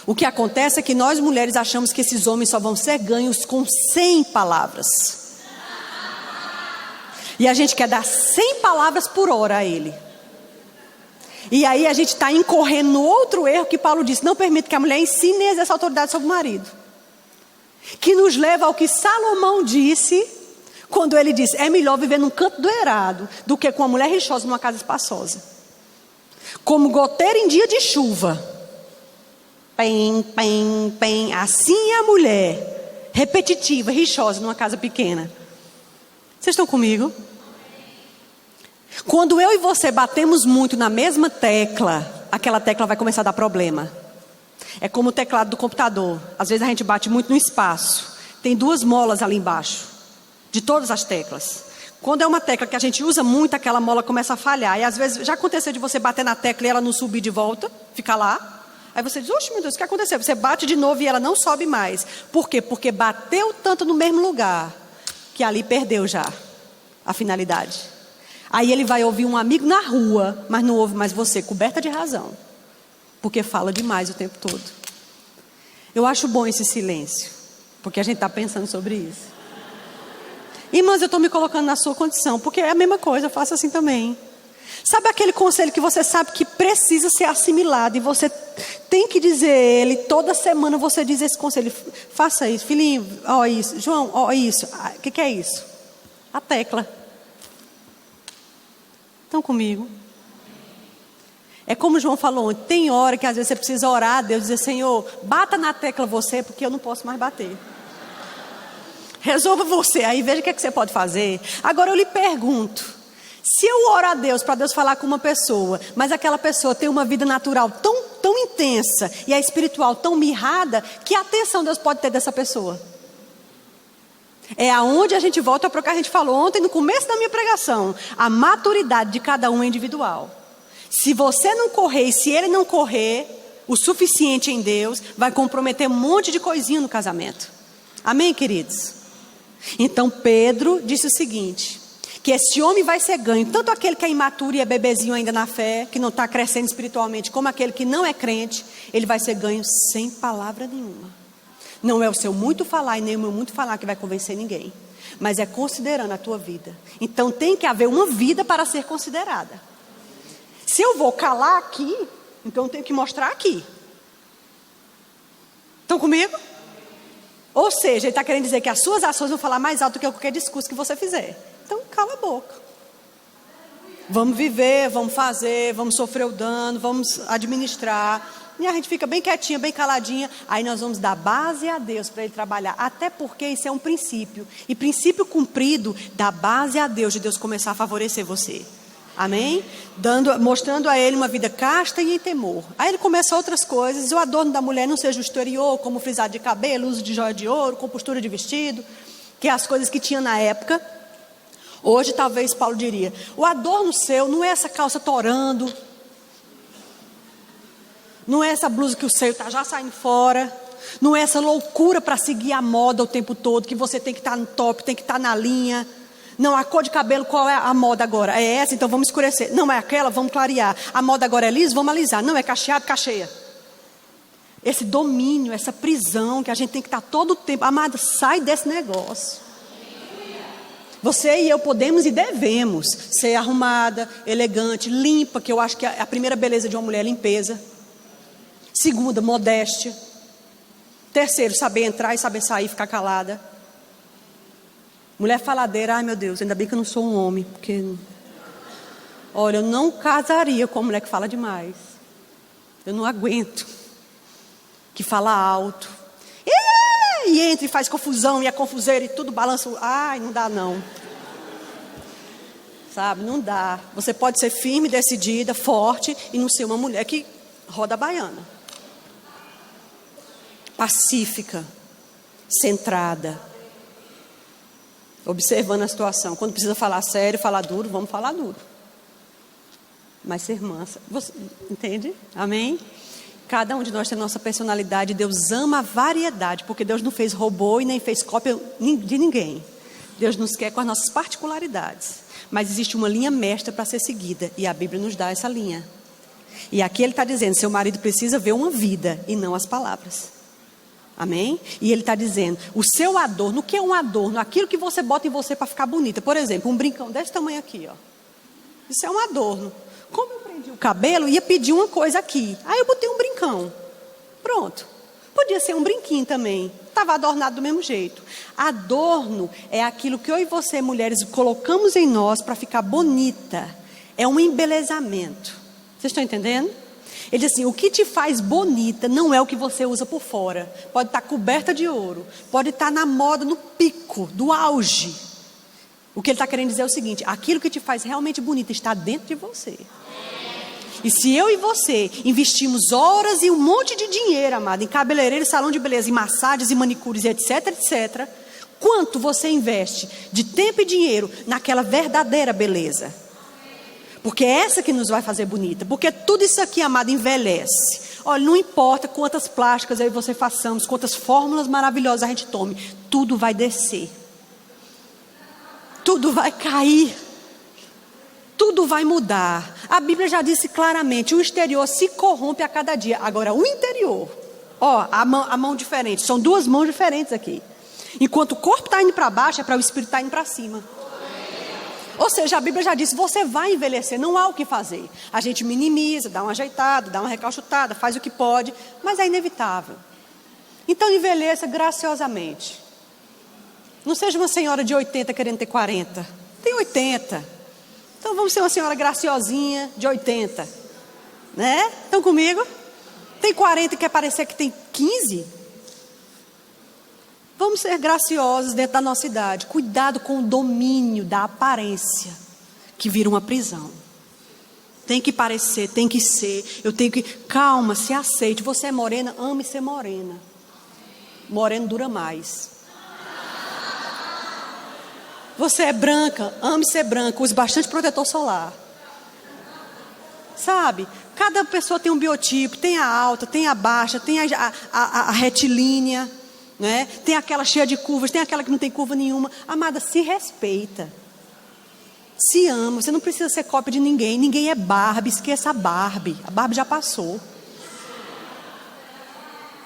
O que acontece é que nós mulheres achamos que esses homens só vão ser ganhos com 100 palavras. E a gente quer dar 100 palavras por hora a ele. E aí a gente está incorrendo no outro erro que Paulo disse: não permite que a mulher ensine e exerça autoridade sobre o marido. Que nos leva ao que Salomão disse, quando ele disse: é melhor viver num canto do eirado do que com uma mulher rixosa numa casa espaçosa. Como goteira em dia de chuva. Pem, pem, pem. Assim é a mulher, repetitiva, rixosa numa casa pequena. Vocês estão comigo? Quando eu e você batemos muito na mesma tecla, aquela tecla vai começar a dar problema. É como o teclado do computador. Às vezes a gente bate muito no espaço. Tem 2 molas ali embaixo, de todas as teclas. Quando é uma tecla que a gente usa muito, aquela mola começa a falhar. E às vezes já aconteceu de você bater na tecla e ela não subir de volta, ficar lá. Aí você diz: oxe, meu Deus, o que aconteceu? Você bate de novo e ela não sobe mais. Por quê? Porque bateu tanto no mesmo lugar, que ali perdeu já a finalidade. Aí ele vai ouvir um amigo na rua, mas não ouve mais você, coberta de razão. Porque fala demais o tempo todo. Eu acho bom esse silêncio, porque a gente está pensando sobre isso. Irmãs, eu estou me colocando na sua condição, porque é a mesma coisa, eu faço assim também. Sabe aquele conselho que você sabe que precisa ser assimilado e você tem que dizer ele, toda semana você diz esse conselho: faça isso, filhinho, ó isso, João, ó isso. O que é isso? A tecla. Estão comigo? É como o João falou ontem, tem hora que às vezes você precisa orar a Deus, dizer: Senhor, bata na tecla você, porque eu não posso mais bater. Resolva você, aí veja o que você pode fazer. Agora eu lhe pergunto, se eu oro a Deus para Deus falar com uma pessoa, mas aquela pessoa tem uma vida natural tão intensa e a espiritual tão mirrada, que atenção Deus pode ter dessa pessoa? É aonde a gente volta para o que a gente falou ontem no começo da minha pregação. A maturidade de cada um é individual. Se você não correr e se ele não correr o suficiente em Deus, vai comprometer um monte de coisinha no casamento. Amém, queridos? Então Pedro disse o seguinte: que esse homem vai ser ganho, tanto aquele que é imaturo e é bebezinho ainda na fé, que não está crescendo espiritualmente, como aquele que não é crente, ele vai ser ganho sem palavra nenhuma. Não é o seu muito falar e nem o meu muito falar que vai convencer ninguém, mas é considerando a tua vida. Então tem que haver uma vida para ser considerada. Se eu vou calar aqui, então eu tenho que mostrar aqui. Estão comigo? Ou seja, ele está querendo dizer que as suas ações vão falar mais alto do que qualquer discurso que você fizer. Então cala a boca. Vamos viver, vamos fazer, vamos sofrer o dano, vamos administrar. E a gente fica bem quietinha, bem caladinha. Aí nós vamos dar base a Deus para ele trabalhar. Até porque isso é um princípio. E princípio cumprido dá base a Deus, de Deus começar a favorecer você. Amém? Mostrando a ele uma vida casta e em temor. Aí ele começa outras coisas. O adorno da mulher não seja o exterior, como frisado de cabelo, uso de joia de ouro, compostura de vestido, que é as coisas que tinha na época. Hoje talvez Paulo diria: o adorno seu não é essa calça torando, não é essa blusa que o seio está já saindo fora, não é essa loucura para seguir a moda o tempo todo, que você tem que estar no top, tem que estar na linha. Não, a cor de cabelo, qual é a moda agora? É essa, então vamos escurecer. Não, é aquela, vamos clarear. A moda agora é liso, vamos alisar. Não, é cacheado, cacheia. Esse domínio, essa prisão que a gente tem que estar todo o tempo. Amada, sai desse negócio. Você e eu podemos e devemos ser arrumada, elegante, limpa, que eu acho que a primeira beleza de uma mulher é limpeza. Segunda, modéstia. Terceiro, saber entrar e saber sair, ficar calada. Mulher faladeira, ai meu Deus, ainda bem que eu não sou um homem, porque, olha, eu não casaria com uma mulher que fala demais. Eu não aguento. Que fala alto. E entra e faz confusão, e a confuseira e tudo balança. Ai, não dá não. Sabe, não dá. Você pode ser firme, decidida, forte, e não ser uma mulher que roda a baiana. Pacífica, centrada. Observando a situação. Quando precisa falar sério, falar duro, vamos falar duro. Mas ser mansa. Você entende? Amém? Cada um de nós tem a nossa personalidade. Deus ama a variedade, porque Deus não fez robô e nem fez cópia de ninguém. Deus nos quer com as nossas particularidades. Mas existe uma linha mestra para ser seguida, e a Bíblia nos dá essa linha. E aqui ele está dizendo, seu marido precisa ver uma vida e não as palavras. Amém? E ele está dizendo, o seu adorno, o que é um adorno? Aquilo que você bota em você para ficar bonita. Por exemplo, um brincão desse tamanho aqui, ó. Isso é um adorno. Como eu prendi o cabelo, ia pedir uma coisa aqui. Aí eu botei um brincão. Pronto. Podia ser um brinquinho também. Estava adornado do mesmo jeito. Adorno é aquilo que eu e você, mulheres, colocamos em nós para ficar bonita. É um embelezamento. Vocês estão entendendo? Ele diz assim, o que te faz bonita não é o que você usa por fora. Pode estar coberta de ouro. Pode estar na moda, no pico, do auge. O que ele está querendo dizer é o seguinte, aquilo que te faz realmente bonita está dentro de você. E se eu e você investimos horas e um monte de dinheiro, amado, em cabeleireiro, salão de beleza, em massagens e manicures, etc, etc. Quanto você investe de tempo e dinheiro naquela verdadeira beleza? Porque é essa que nos vai fazer bonita. Porque tudo isso aqui, amado, envelhece. Olha, não importa quantas plásticas eu e você façamos, quantas fórmulas maravilhosas a gente tome, tudo vai descer. Tudo vai cair. Tudo vai mudar. A Bíblia já disse claramente, o exterior se corrompe a cada dia. Agora, o interior, ó, a mão diferente. São duas mãos diferentes aqui. Enquanto o corpo está indo para baixo, é para o espírito estar indo para cima. Ou seja, a Bíblia já disse, você vai envelhecer, não há o que fazer. A gente minimiza, dá uma ajeitada, dá uma recalchutada, faz o que pode, mas é inevitável. Então envelheça graciosamente. Não seja uma senhora de 80 querendo ter 40. Tem 80. Então vamos ser uma senhora graciosinha de 80. Né? Estão comigo? Tem 40 e quer parecer que tem 15? Vamos ser graciosos dentro da nossa idade. Cuidado com o domínio da aparência, que vira uma prisão. Tem que parecer, tem que ser. Eu tenho que... Calma, se aceite. Você é morena, ame ser morena. Moreno dura mais. Você é branca, ame ser branca. Use bastante protetor solar. Sabe? Cada pessoa tem um biotipo. Tem a alta, tem a baixa, tem a retilínea. Né? Tem aquela cheia de curvas, tem aquela que não tem curva nenhuma. Amada, se respeita. Se ama. Você não precisa ser cópia de ninguém. Ninguém é Barbie, esqueça a Barbie. A Barbie já passou.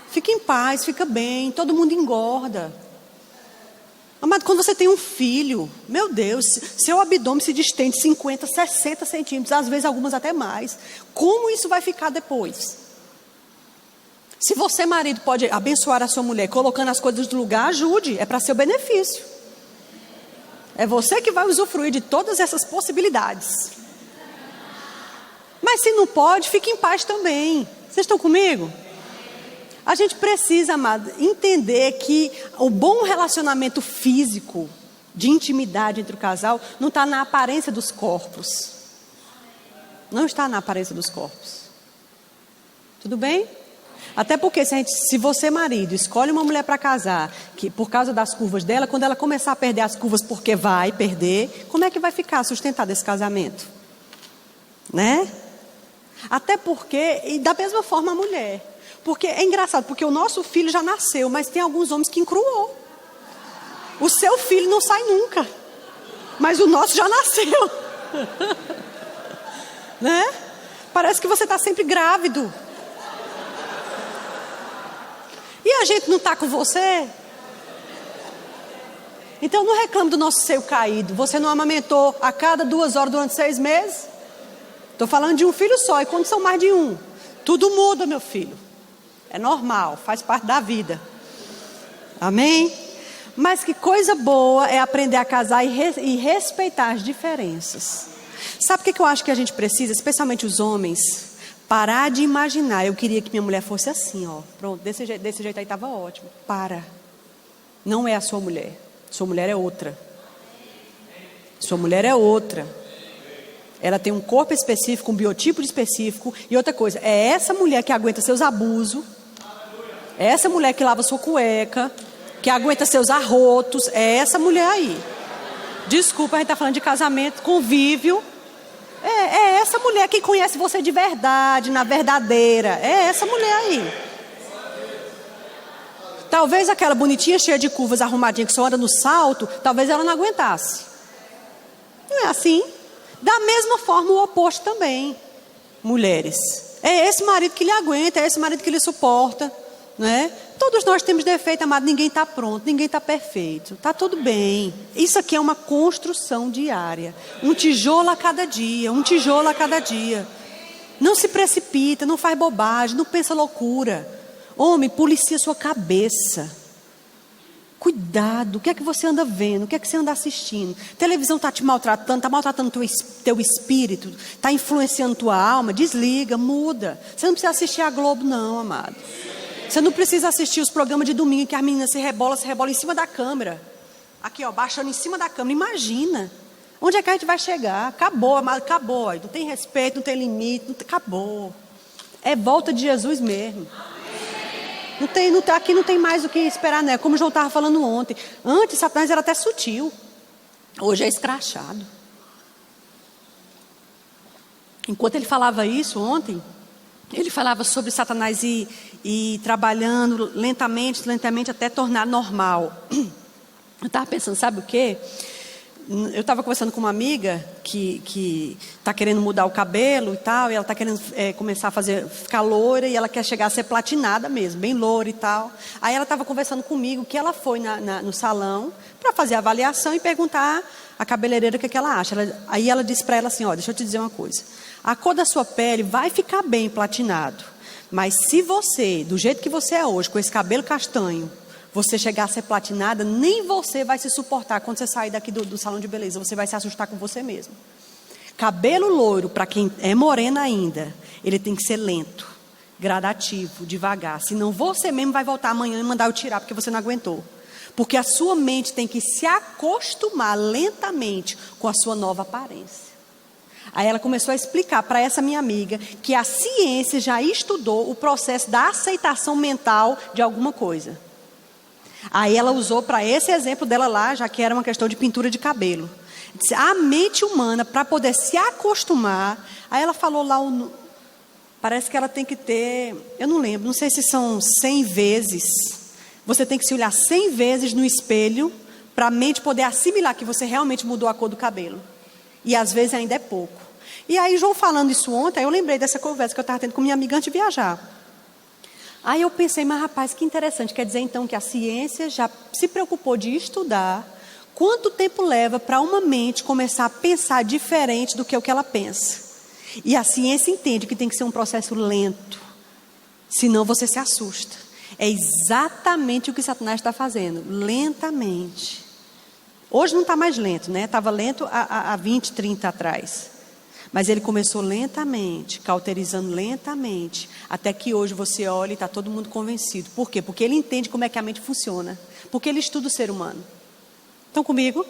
Fica em paz, fica bem. Todo mundo engorda. Amado, quando você tem um filho, meu Deus, seu abdômen se distende 50, 60 centímetros, às vezes algumas até mais. Como isso vai ficar depois? Se você, marido, pode abençoar a sua mulher colocando as coisas no lugar, ajude, é para seu benefício. É você que vai usufruir de todas essas possibilidades. Mas se não pode, fique em paz também. Vocês estão comigo? A gente precisa, amado, entender que o bom relacionamento físico, de intimidade entre o casal, não está na aparência dos corpos. Não está na aparência dos corpos. Tudo bem? Até porque se você, marido, escolhe uma mulher para casar, que por causa das curvas dela, quando ela começar a perder as curvas porque vai perder, como é que vai ficar sustentado esse casamento? Né? Até porque, e da mesma forma a mulher. Porque é engraçado, porque o nosso filho já nasceu, mas tem alguns homens que encruou. O seu filho não sai nunca, mas o nosso já nasceu. Né? Parece que você está sempre grávido. E a gente não está com você? Então não reclame do nosso seio caído. Você não amamentou a cada 2 horas durante 6 meses? Estou falando de um filho só. E quando são mais de um? Tudo muda, meu filho. É normal, faz parte da vida. Amém? Mas que coisa boa é aprender a casar e respeitar as diferenças. Sabe o que eu acho que a gente precisa, especialmente os homens? Parar de imaginar, eu queria que minha mulher fosse assim, ó. Pronto, desse jeito aí estava ótimo. Para. Não é a sua mulher. Sua mulher é outra. Sua mulher é outra. Ela tem um corpo específico, um biotipo específico. E outra coisa, é essa mulher que aguenta seus abusos. É essa mulher que lava sua cueca, que aguenta seus arrotos. É essa mulher aí. Desculpa, a gente está falando de casamento, convívio. É essa mulher que conhece você de verdade, na verdadeira. É essa mulher aí. Talvez aquela bonitinha, cheia de curvas, arrumadinha, que só anda no salto, talvez ela não aguentasse. Não é assim? Da mesma forma o oposto também. mulheres. É esse marido que lhe aguenta, é esse marido que lhe suporta, né? Todos nós temos defeito, amado. Ninguém está pronto, ninguém está perfeito. Está tudo bem. Isso aqui é uma construção diária. Um tijolo a cada dia, um tijolo a cada dia. Não se precipita, não faz bobagem, não pensa loucura. Homem, policia sua cabeça. Cuidado, o que é que você anda vendo? O que é que você anda assistindo? A televisão está te maltratando, está maltratando teu espírito, está influenciando tua alma. Desliga, muda. Você não precisa assistir a Globo não, amado. Você não precisa assistir os programas de domingo que as meninas se rebolam em cima da câmera. Aqui, ó, baixando em cima da câmera. Imagina. Onde é que a gente vai chegar? Acabou, amado, acabou. Não tem respeito, não tem limite, acabou. É volta de Jesus mesmo. Aqui não tem mais o que esperar, né? Como o João estava falando ontem. Antes, Satanás era até sutil. Hoje é escrachado. Enquanto ele falava isso ontem, ele falava sobre Satanás ir trabalhando lentamente até tornar normal. Eu estava pensando, sabe o quê? Eu estava conversando com uma amiga que está querendo mudar o cabelo e tal, e ela está querendo começar a ficar loira, e ela quer chegar a ser platinada mesmo, bem loira e tal. Aí ela estava conversando comigo que ela foi no salão para fazer a avaliação e perguntar à cabeleireira o que ela acha. Aí ela disse para ela assim, ó, deixa eu te dizer uma coisa. A cor da sua pele vai ficar bem platinado, mas se você, do jeito que você é hoje, com esse cabelo castanho, você chegar a ser platinada, nem você vai se suportar quando você sair daqui do salão de beleza. Você vai se assustar com você mesmo. Cabelo loiro, para quem é morena ainda, ele tem que ser lento, gradativo, devagar. Senão você mesmo vai voltar amanhã e mandar eu tirar, porque você não aguentou. Porque a sua mente tem que se acostumar lentamente com a sua nova aparência. Aí ela começou a explicar para essa minha amiga que a ciência já estudou o processo da aceitação mental de alguma coisa. Aí ela usou para esse exemplo dela lá, já que era uma questão de pintura de cabelo. Disse, a mente humana, para poder se acostumar, aí ela falou lá, parece que ela tem que ter, eu não lembro, não sei se são 100 vezes, você tem que se olhar 100 vezes no espelho, para a mente poder assimilar que você realmente mudou a cor do cabelo. E às vezes ainda é pouco. E aí João falando isso ontem, eu lembrei dessa conversa que eu estava tendo com minha amiga antes de viajar. Aí eu pensei, mas rapaz, que interessante, quer dizer então que a ciência já se preocupou de estudar quanto tempo leva para uma mente começar a pensar diferente do que o que ela pensa. E a ciência entende que tem que ser um processo lento, senão você se assusta. É exatamente o que Satanás está fazendo, lentamente. Hoje não está mais lento, né? Estava lento há 20, 30 atrás. Mas ele começou lentamente, cauterizando lentamente, até que hoje você olha e está todo mundo convencido. Por quê? Porque ele entende como é que a mente funciona. Porque ele estuda o ser humano. Estão comigo?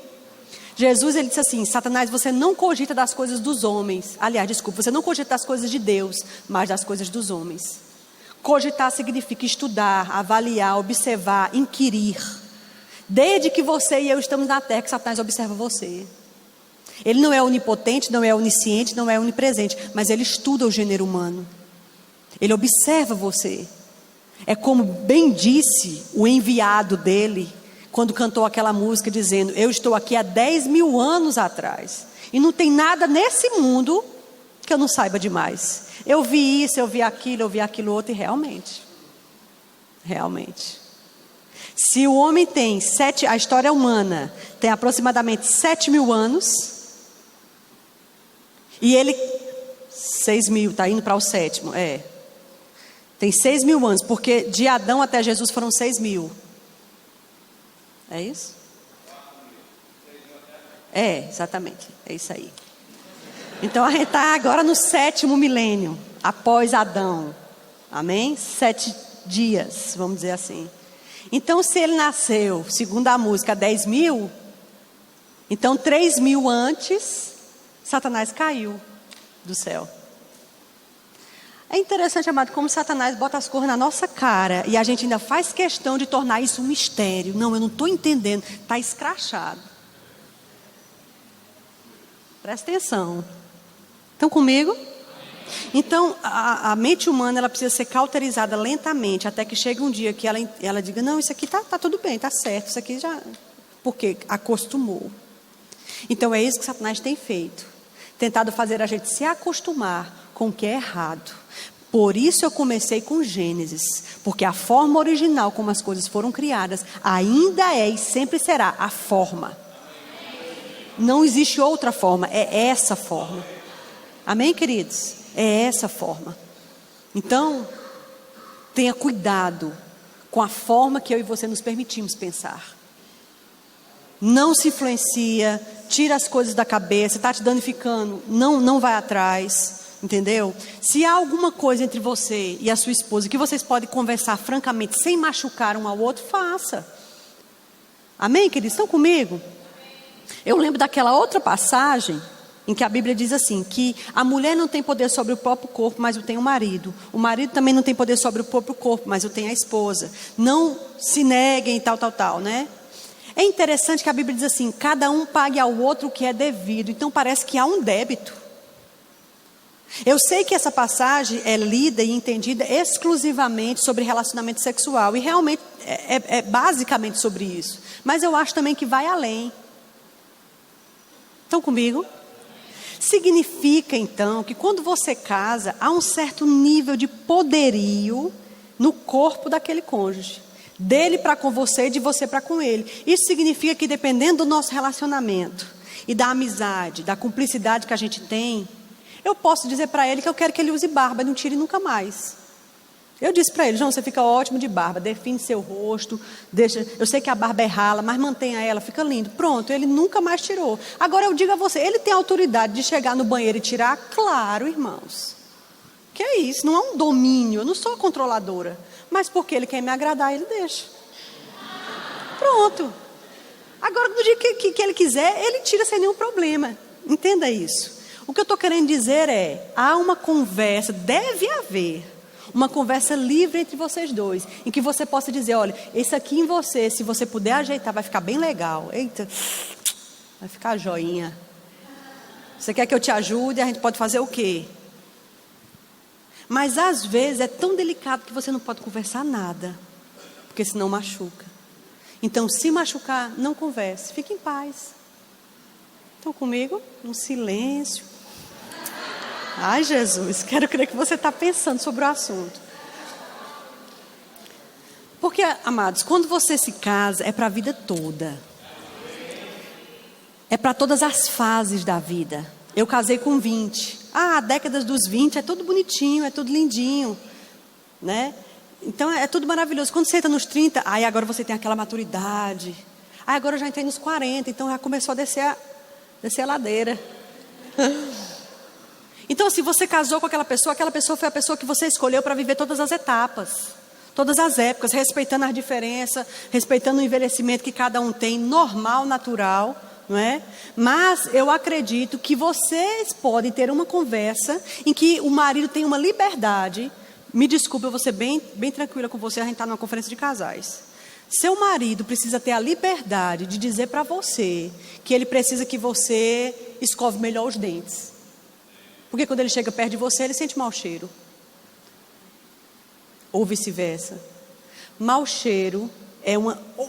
Jesus, ele disse assim, Satanás, você não cogita das coisas dos homens. Aliás, desculpa, você não cogita das coisas de Deus, mas das coisas dos homens. Cogitar significa estudar, avaliar, observar, inquirir. Desde que você e eu estamos na terra, que Satanás observa você. Ele não é onipotente, não é onisciente, não é onipresente, mas ele estuda o gênero humano. Ele observa você. É como bem disse o enviado dele, quando cantou aquela música dizendo, eu estou aqui há 10 mil anos atrás. E não tem nada nesse mundo que eu não saiba demais. Eu vi isso, eu vi aquilo outro e realmente. Se o homem tem a história humana tem aproximadamente 7 mil anos... E ele, 6 mil, está indo para o 7º, tem 6 mil anos, porque de Adão até Jesus foram 6 mil. É isso? Exatamente, é isso aí. Então a gente está agora no 7º milênio, após Adão. Amém? 7 dias, vamos dizer assim. Então se ele nasceu, segundo a música, 10 mil, então 3 mil antes... Satanás caiu do céu. É interessante, amado, como Satanás bota as cores na nossa cara e a gente ainda faz questão de tornar isso um mistério. Não, eu não estou entendendo. Está escrachado. Presta atenção. Estão comigo? Então, a mente humana ela precisa ser cauterizada lentamente até que chegue um dia que ela diga, não, isso aqui tá tudo bem, está certo. Isso aqui já... Porque acostumou. Então, é isso que Satanás tem feito. Tentado fazer a gente se acostumar com o que é errado. Por isso eu comecei com Gênesis, porque a forma original como as coisas foram criadas ainda é e sempre será a forma. Não existe outra forma, é essa forma. Amém, queridos? É essa forma. Então, tenha cuidado com a forma que eu e você nos permitimos pensar. Não se influencia, tira as coisas da cabeça, está te danificando, não vai atrás, entendeu? Se há alguma coisa entre você e a sua esposa que vocês podem conversar francamente, sem machucar um ao outro, faça. Amém, queridos? Estão comigo? Eu lembro daquela outra passagem em que a Bíblia diz assim, que a mulher não tem poder sobre o próprio corpo, mas o tem o marido também não tem poder sobre o próprio corpo, mas o tem a esposa. Não se neguem, tal, né? É interessante que a Bíblia diz assim, cada um pague ao outro o que é devido. Então parece que há um débito. Eu sei que essa passagem é lida e entendida exclusivamente sobre relacionamento sexual, e realmente é basicamente sobre isso, mas eu acho também que vai além. Estão comigo? Significa então que quando você casa, há um certo nível de poderio no corpo daquele cônjuge, dele para com você e de você para com ele. Isso significa que dependendo do nosso relacionamento e da amizade, da cumplicidade que a gente tem, eu posso dizer para ele que eu quero que ele use barba e não tire nunca mais. Eu disse para ele, João, você fica ótimo de barba, define seu rosto, eu sei que a barba é rala, mas mantenha ela, fica lindo. Pronto, ele nunca mais tirou. Agora eu digo a você, ele tem autoridade de chegar no banheiro e tirar? Claro, irmãos. Que é isso, não é um domínio, eu não sou controladora. Mas porque ele quer me agradar, ele deixa. Pronto. Agora, no dia que ele quiser, ele tira sem nenhum problema. Entenda isso. O que eu estou querendo dizer é, há uma conversa, deve haver uma conversa livre entre vocês dois, em que você possa dizer, olha, esse aqui em você, se você puder ajeitar, vai ficar bem legal. Eita, vai ficar joinha. Você quer que eu te ajude? A gente pode fazer o quê? Mas às vezes é tão delicado que você não pode conversar nada, porque senão machuca. Então, se machucar, não converse, fique em paz. Estão comigo? Um silêncio. Ai, Jesus, quero crer que você está pensando sobre o assunto. Porque, amados, quando você se casa, é para a vida toda. É para todas as fases da vida. Eu casei com 20. Décadas dos 20, é tudo bonitinho, é tudo lindinho, né? Então, é tudo maravilhoso. Quando você entra nos 30, agora você tem aquela maturidade. Agora eu já entrei nos 40, então já começou a descer a ladeira. Então, se você casou com aquela pessoa foi a pessoa que você escolheu para viver todas as etapas, todas as épocas, respeitando as diferenças, respeitando o envelhecimento que cada um tem, normal, natural, não é? Mas eu acredito que vocês podem ter uma conversa em que o marido tem uma liberdade. Me desculpe, eu vou ser bem tranquila com você, a gente está numa conferência de casais. Seu marido precisa ter a liberdade de dizer para você que ele precisa que você escove melhor os dentes. Porque quando ele chega perto de você, ele sente mau cheiro. Ou vice-versa. Mau cheiro,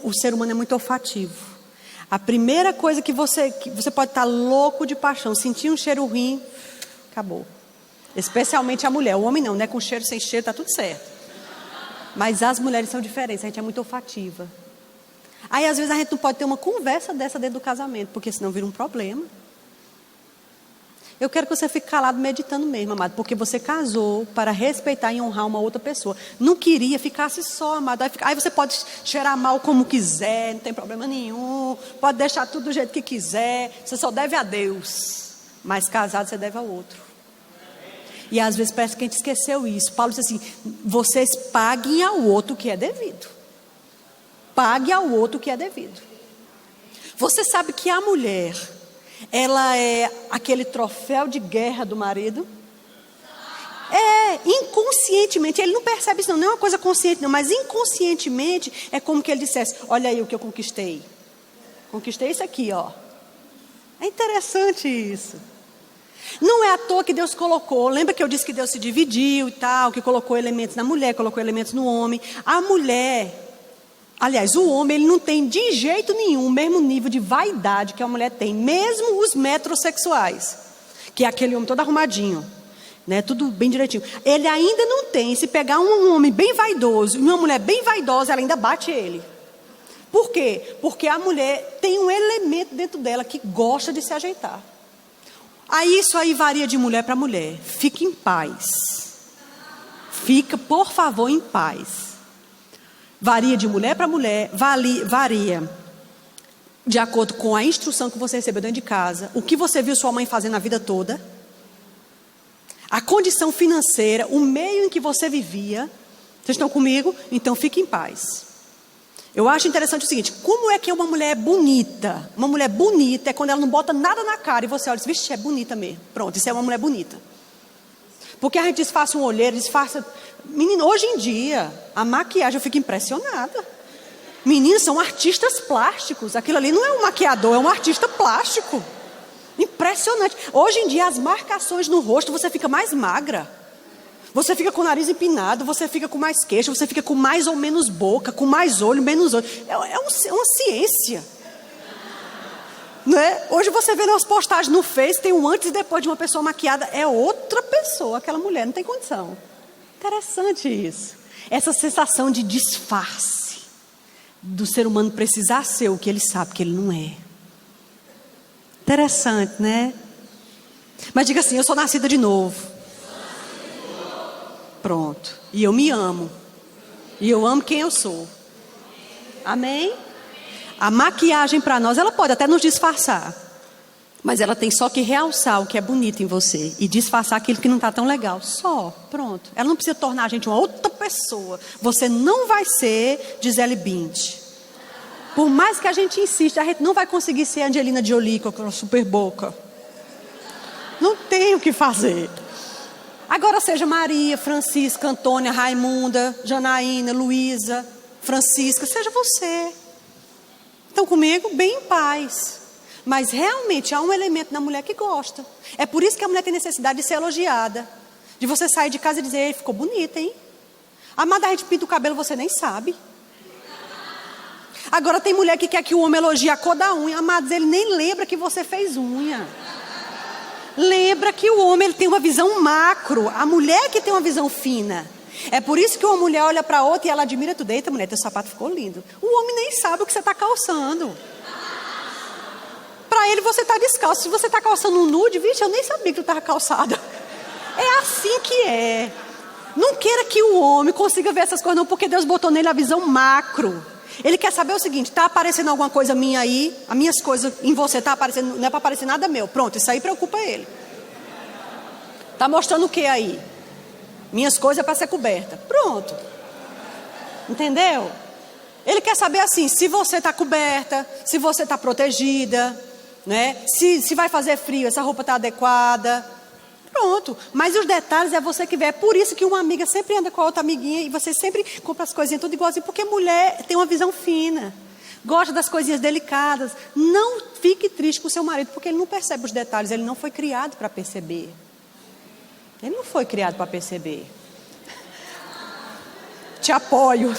o ser humano é muito olfativo. A primeira coisa que você pode estar louco de paixão, sentir um cheiro ruim, acabou. Especialmente a mulher, o homem não, né? Com cheiro, sem cheiro, está tudo certo. Mas as mulheres são diferentes, a gente é muito olfativa. Aí às vezes a gente não pode ter uma conversa dessa dentro do casamento, porque senão vira um problema. Eu quero que você fique calado meditando mesmo, amado, porque você casou para respeitar e honrar uma outra pessoa. Não queria, ficasse só, amado. Aí você pode cheirar mal como quiser, não tem problema nenhum. Pode deixar tudo do jeito que quiser. Você só deve a Deus, mas casado você deve ao outro. E às vezes parece que a gente esqueceu isso. Paulo disse assim, vocês paguem ao outro o que é devido. Pague ao outro o que é devido. Você sabe que a mulher, ela é aquele troféu de guerra do marido? Inconscientemente, ele não percebe isso não é uma coisa consciente não, mas inconscientemente é como que ele dissesse, olha aí o que eu conquistei. Conquistei isso aqui, ó. É interessante isso. Não é à toa que Deus colocou, lembra que eu disse que Deus se dividiu e tal, que colocou elementos na mulher, colocou elementos no homem. A mulher, aliás, o homem, ele não tem de jeito nenhum o mesmo nível de vaidade que a mulher tem, mesmo os metrosexuais, que é aquele homem todo arrumadinho, né? Tudo bem direitinho. Ele ainda não tem. Se pegar um homem bem vaidoso e uma mulher bem vaidosa, ela ainda bate ele. Por quê? Porque a mulher tem um elemento dentro dela que gosta de se ajeitar. Aí isso aí varia de mulher para mulher. Fique em paz. Fica, por favor, em paz. Varia de mulher para mulher, varia de acordo com a instrução que você recebeu dentro de casa, o que você viu sua mãe fazendo a vida toda, a condição financeira, o meio em que você vivia. Vocês estão comigo? Então fique em paz. Eu acho interessante o seguinte: como é que uma mulher é bonita? Uma mulher bonita é quando ela não bota nada na cara e você olha e diz, vixe, é bonita mesmo. Pronto, isso é uma mulher bonita. Porque a gente disfarça um olheiro, disfarça... Menino, hoje em dia, a maquiagem, eu fico impressionada. Meninos são artistas plásticos. Aquilo ali não é um maquiador, é um artista plástico. Impressionante. Hoje em dia, as marcações no rosto, você fica mais magra. Você fica com o nariz empinado, você fica com mais queixo, você fica com mais ou menos boca, com mais olho, menos olho. É uma ciência. Não é? Hoje você vê nas postagens no Face, tem um antes e depois de uma pessoa maquiada. É outra pessoa, aquela mulher, não tem condição. Interessante isso. Essa sensação de disfarce. Do ser humano precisar ser o que ele sabe que ele não é. Interessante, né? Mas diga assim, eu sou nascida de novo. Pronto. E eu me amo. E eu amo quem eu sou. Amém? A maquiagem para nós, ela pode até nos disfarçar. Mas ela tem só que realçar o que é bonito em você. E disfarçar aquilo que não está tão legal. Só, pronto. Ela não precisa tornar a gente uma outra pessoa. Você não vai ser Gisele Bündchen. Por mais que a gente insista, a gente não vai conseguir ser Angelina Jolie com aquela super boca. Não tem o que fazer. Agora seja Maria, Francisca, Antônia, Raimunda, Janaína, Luísa, Francisca, seja você. Estão comigo? Bem em paz. Mas realmente há um elemento na mulher que gosta. É por isso que a mulher tem necessidade de ser elogiada. De você sair de casa e dizer, ei, ficou bonita, hein? Amada, a gente pinta o cabelo, você nem sabe. Agora tem mulher que quer que o homem elogie a cor da unha. Amados, ele nem lembra que você fez unha. Lembra que o homem ele tem uma visão macro. A mulher que tem uma visão fina. É por isso que uma mulher olha para outra e ela admira tudo. Eita, mulher, teu sapato ficou lindo. O homem nem sabe o que você está calçando. Para ele você está descalço. Se você está calçando um nude, vixe, eu nem sabia que tu estava calçada. É assim que é. Não queira que o homem consiga ver essas coisas não, porque Deus botou nele a visão macro. Ele quer saber o seguinte, está aparecendo alguma coisa minha aí? As minhas coisas em você está aparecendo, não é para aparecer nada meu. Pronto, isso aí preocupa ele. Está mostrando o que aí? Minhas coisas é para ser coberta. Pronto. Entendeu? Ele quer saber assim, se você está coberta, se você está protegida, né? Se vai fazer frio, essa roupa está adequada. Pronto. Mas os detalhes é você que vê. É por isso que uma amiga sempre anda com a outra amiguinha e você sempre compra as coisinhas tudo igualzinho, porque mulher tem uma visão fina. Gosta das coisinhas delicadas. Não fique triste com o seu marido, porque ele não percebe os detalhes. Ele não foi criado para perceber. Ele não foi criado para perceber. Te apoio.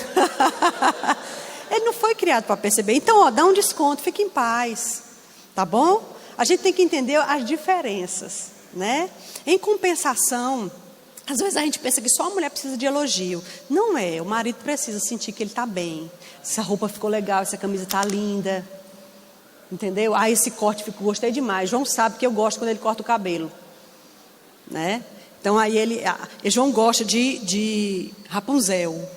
Ele não foi criado para perceber. Então, ó, dá um desconto, fique em paz. Tá bom? A gente tem que entender as diferenças, né? Em compensação, às vezes a gente pensa que só a mulher precisa de elogio. Não é, o marido precisa sentir que ele está bem. Essa roupa ficou legal, essa camisa está linda. Entendeu? Ah, esse corte ficou, gostei demais. João sabe que eu gosto quando ele corta o cabelo, né? Então aí João gosta de Rapunzel.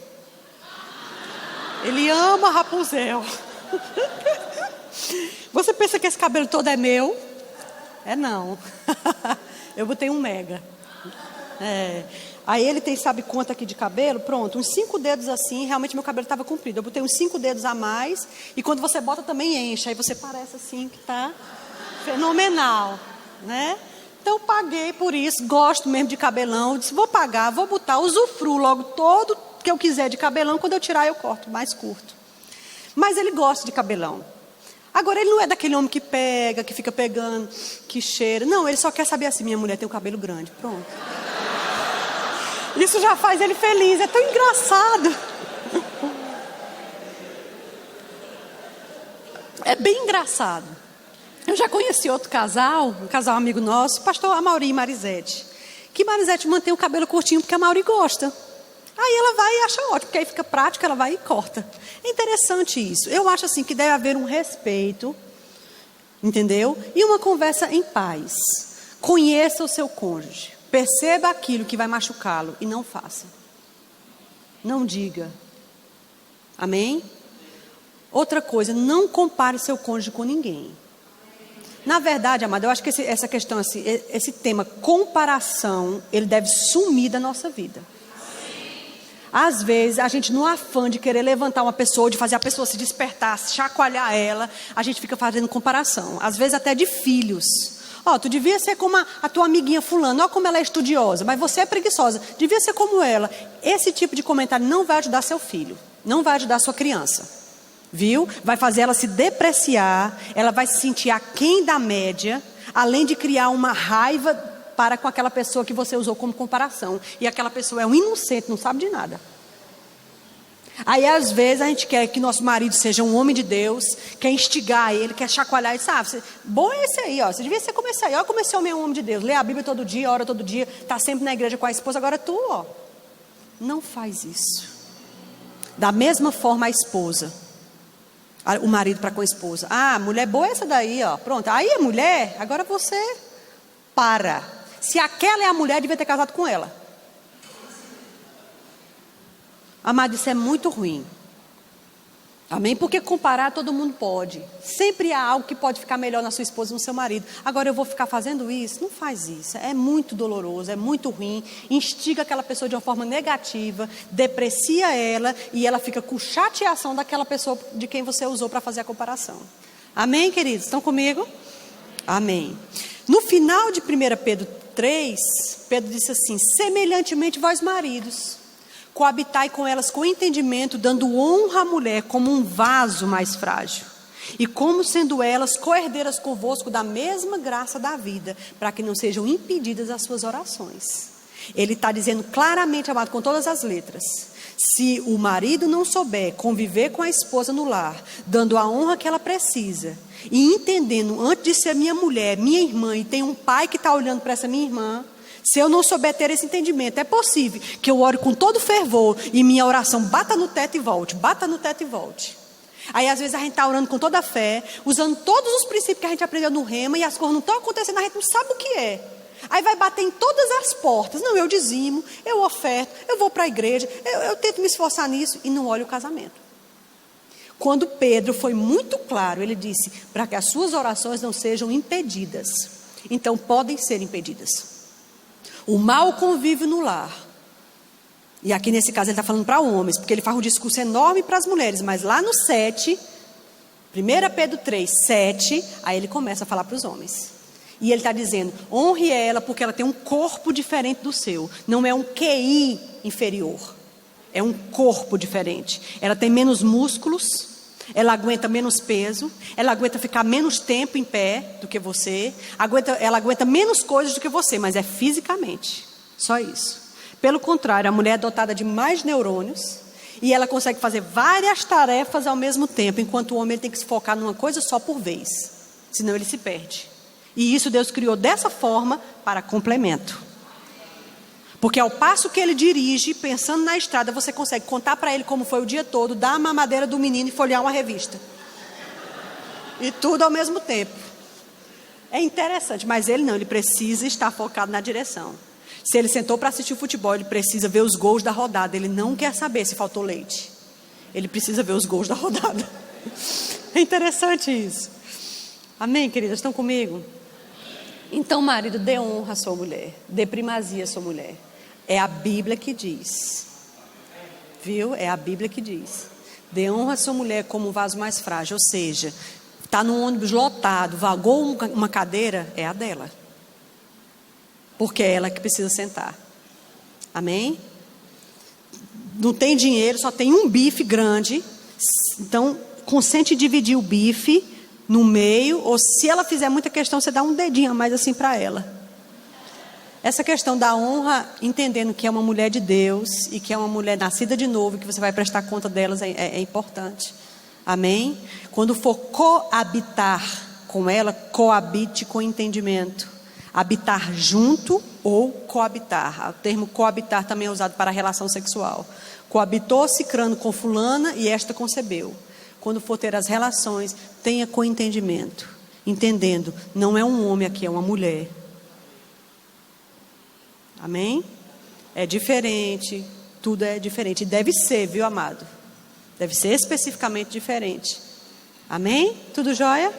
Ele ama Rapunzel. Você pensa que esse cabelo todo é meu? É não. Eu botei um mega. Aí ele tem, sabe quanto aqui de cabelo? Pronto, uns 5 dedos assim. Realmente meu cabelo estava comprido. Eu botei uns 5 dedos a mais. E quando você bota também enche. Aí você parece assim que tá fenomenal, né? Então eu paguei por isso. Gosto mesmo de cabelão. Eu disse, vou pagar, vou botar, usufruo logo todo que eu quiser de cabelão. Quando eu tirar eu corto mais curto. Mas ele gosta de cabelão. Agora ele não é daquele homem que pega, que fica pegando, que cheira. Não, ele só quer saber assim, minha mulher tem o cabelo grande, pronto. Isso já faz ele feliz, é tão engraçado. É bem engraçado. Eu já conheci outro casal, um casal amigo nosso, pastor Amaury e Marisete, que Marisete mantém o cabelo curtinho porque a Mauri gosta. Aí ela vai e acha ótimo, porque aí fica prático, ela vai e corta. É interessante isso. Eu acho assim que deve haver um respeito, entendeu? E uma conversa em paz. Conheça o seu cônjuge. Perceba aquilo que vai machucá-lo e não faça. Não diga. Amém? Outra coisa, não compare seu cônjuge com ninguém. Na verdade, amado, eu acho que essa questão, assim, esse tema comparação, ele deve sumir da nossa vida. Às vezes, a gente no afã de querer levantar uma pessoa, de fazer a pessoa se despertar, chacoalhar ela, a gente fica fazendo comparação. Às vezes até de filhos. Ó, tu devia ser como a tua amiguinha fulana, ó como ela é estudiosa, mas você é preguiçosa, devia ser como ela. Esse tipo de comentário não vai ajudar seu filho, não vai ajudar sua criança. Viu? Vai fazer ela se depreciar, ela vai se sentir aquém da média, além de criar uma raiva para com aquela pessoa que você usou como comparação. E aquela pessoa é um inocente, não sabe de nada. Aí às vezes a gente quer que nosso marido seja um homem de Deus, quer instigar ele, quer chacoalhar ele, sabe? Bom é esse aí, ó. Você devia ser como esse aí, ó, como esse homem é um homem de Deus, lê a Bíblia todo dia, ora todo dia, está sempre na igreja com a esposa, agora tu, ó. Não faz isso. Da mesma forma a esposa, o marido para com a esposa. Ah, mulher boa é essa daí, ó. Pronto, aí é mulher, agora você para. Se aquela é a mulher, devia ter casado com ela. Amado, isso é muito ruim. Amém? Porque comparar todo mundo pode. Sempre há algo que pode ficar melhor na sua esposa e no seu marido. Agora eu vou ficar fazendo isso? Não faz isso. É muito doloroso, é muito ruim. Instiga aquela pessoa de uma forma negativa, deprecia ela e ela fica com chateação daquela pessoa de quem você usou para fazer a comparação. Amém, queridos? Estão comigo? Amém. No final de 1 Pedro 3, Pedro disse assim: semelhantemente vós maridos, coabitai com elas com entendimento, dando honra à mulher como um vaso mais frágil, e como sendo elas co-herdeiras convosco da mesma graça da vida, para que não sejam impedidas as suas orações. Ele está dizendo claramente, amado, com todas as letras: se o marido não souber conviver com a esposa no lar, dando a honra que ela precisa, e entendendo, antes de ser minha mulher, minha irmã, e tem um pai que está olhando para essa minha irmã, se eu não souber ter esse entendimento, é possível que eu ore com todo fervor e minha oração bata no teto e volte, bata no teto e volte. Aí às vezes a gente está orando com toda a fé, usando todos os princípios que a gente aprendeu no Rema, e as coisas não estão acontecendo, a gente não sabe o que é. Aí vai bater em todas as portas. Não, eu dizimo, eu oferto, eu vou para a igreja, eu tento me esforçar nisso, e não olho o casamento. Quando Pedro foi muito claro, ele disse, para que as suas orações não sejam impedidas. Então podem ser impedidas. O mau convívio no lar. E aqui nesse caso ele está falando para homens, porque ele faz um discurso enorme para as mulheres. Mas lá no 7, 1 Pedro 3, 7, aí ele começa a falar para os homens. E ele está dizendo, honre ela porque ela tem um corpo diferente do seu. Não é um QI inferior. É um corpo diferente. Ela tem menos músculos, ela aguenta menos peso, ela aguenta ficar menos tempo em pé do que você, ela aguenta menos coisas do que você, mas é fisicamente, só isso. Pelo contrário, a mulher é dotada de mais neurônios e ela consegue fazer várias tarefas ao mesmo tempo, enquanto o homem ele tem que se focar numa coisa só por vez, senão ele se perde. E isso Deus criou dessa forma para complemento. Porque ao passo que ele dirige, pensando na estrada, você consegue contar para ele como foi o dia todo, dar a mamadeira do menino e folhear uma revista. E tudo ao mesmo tempo. É interessante, mas ele não, ele precisa estar focado na direção. Se ele sentou para assistir o futebol, ele precisa ver os gols da rodada. Ele não quer saber se faltou leite. Ele precisa ver os gols da rodada. É interessante isso. Amém, queridas? Estão comigo? Então, marido, dê honra à sua mulher. Dê primazia à sua mulher. É a Bíblia que diz. Viu? É a Bíblia que diz. Dê honra à sua mulher como um vaso mais frágil. Ou seja, está num ônibus lotado, vagou uma cadeira, é a dela. Porque é ela que precisa sentar. Amém? Não tem dinheiro, só tem um bife grande. Então, consente em dividir o bife no meio. Ou se ela fizer muita questão, você dá um dedinho a mais assim para ela. Essa questão da honra, entendendo que é uma mulher de Deus e que é uma mulher nascida de novo, que você vai prestar conta delas, é importante. Amém? Quando for coabitar com ela, coabite com entendimento. Habitar junto ou coabitar. O termo coabitar também é usado para a relação sexual. Coabitou Cicrano com fulana e esta concebeu. Quando for ter as relações, tenha com entendimento. Entendendo, não é um homem aqui, é uma mulher. Amém? É diferente, tudo é diferente. E deve ser, viu, amado? Deve ser especificamente diferente. Amém? Tudo jóia?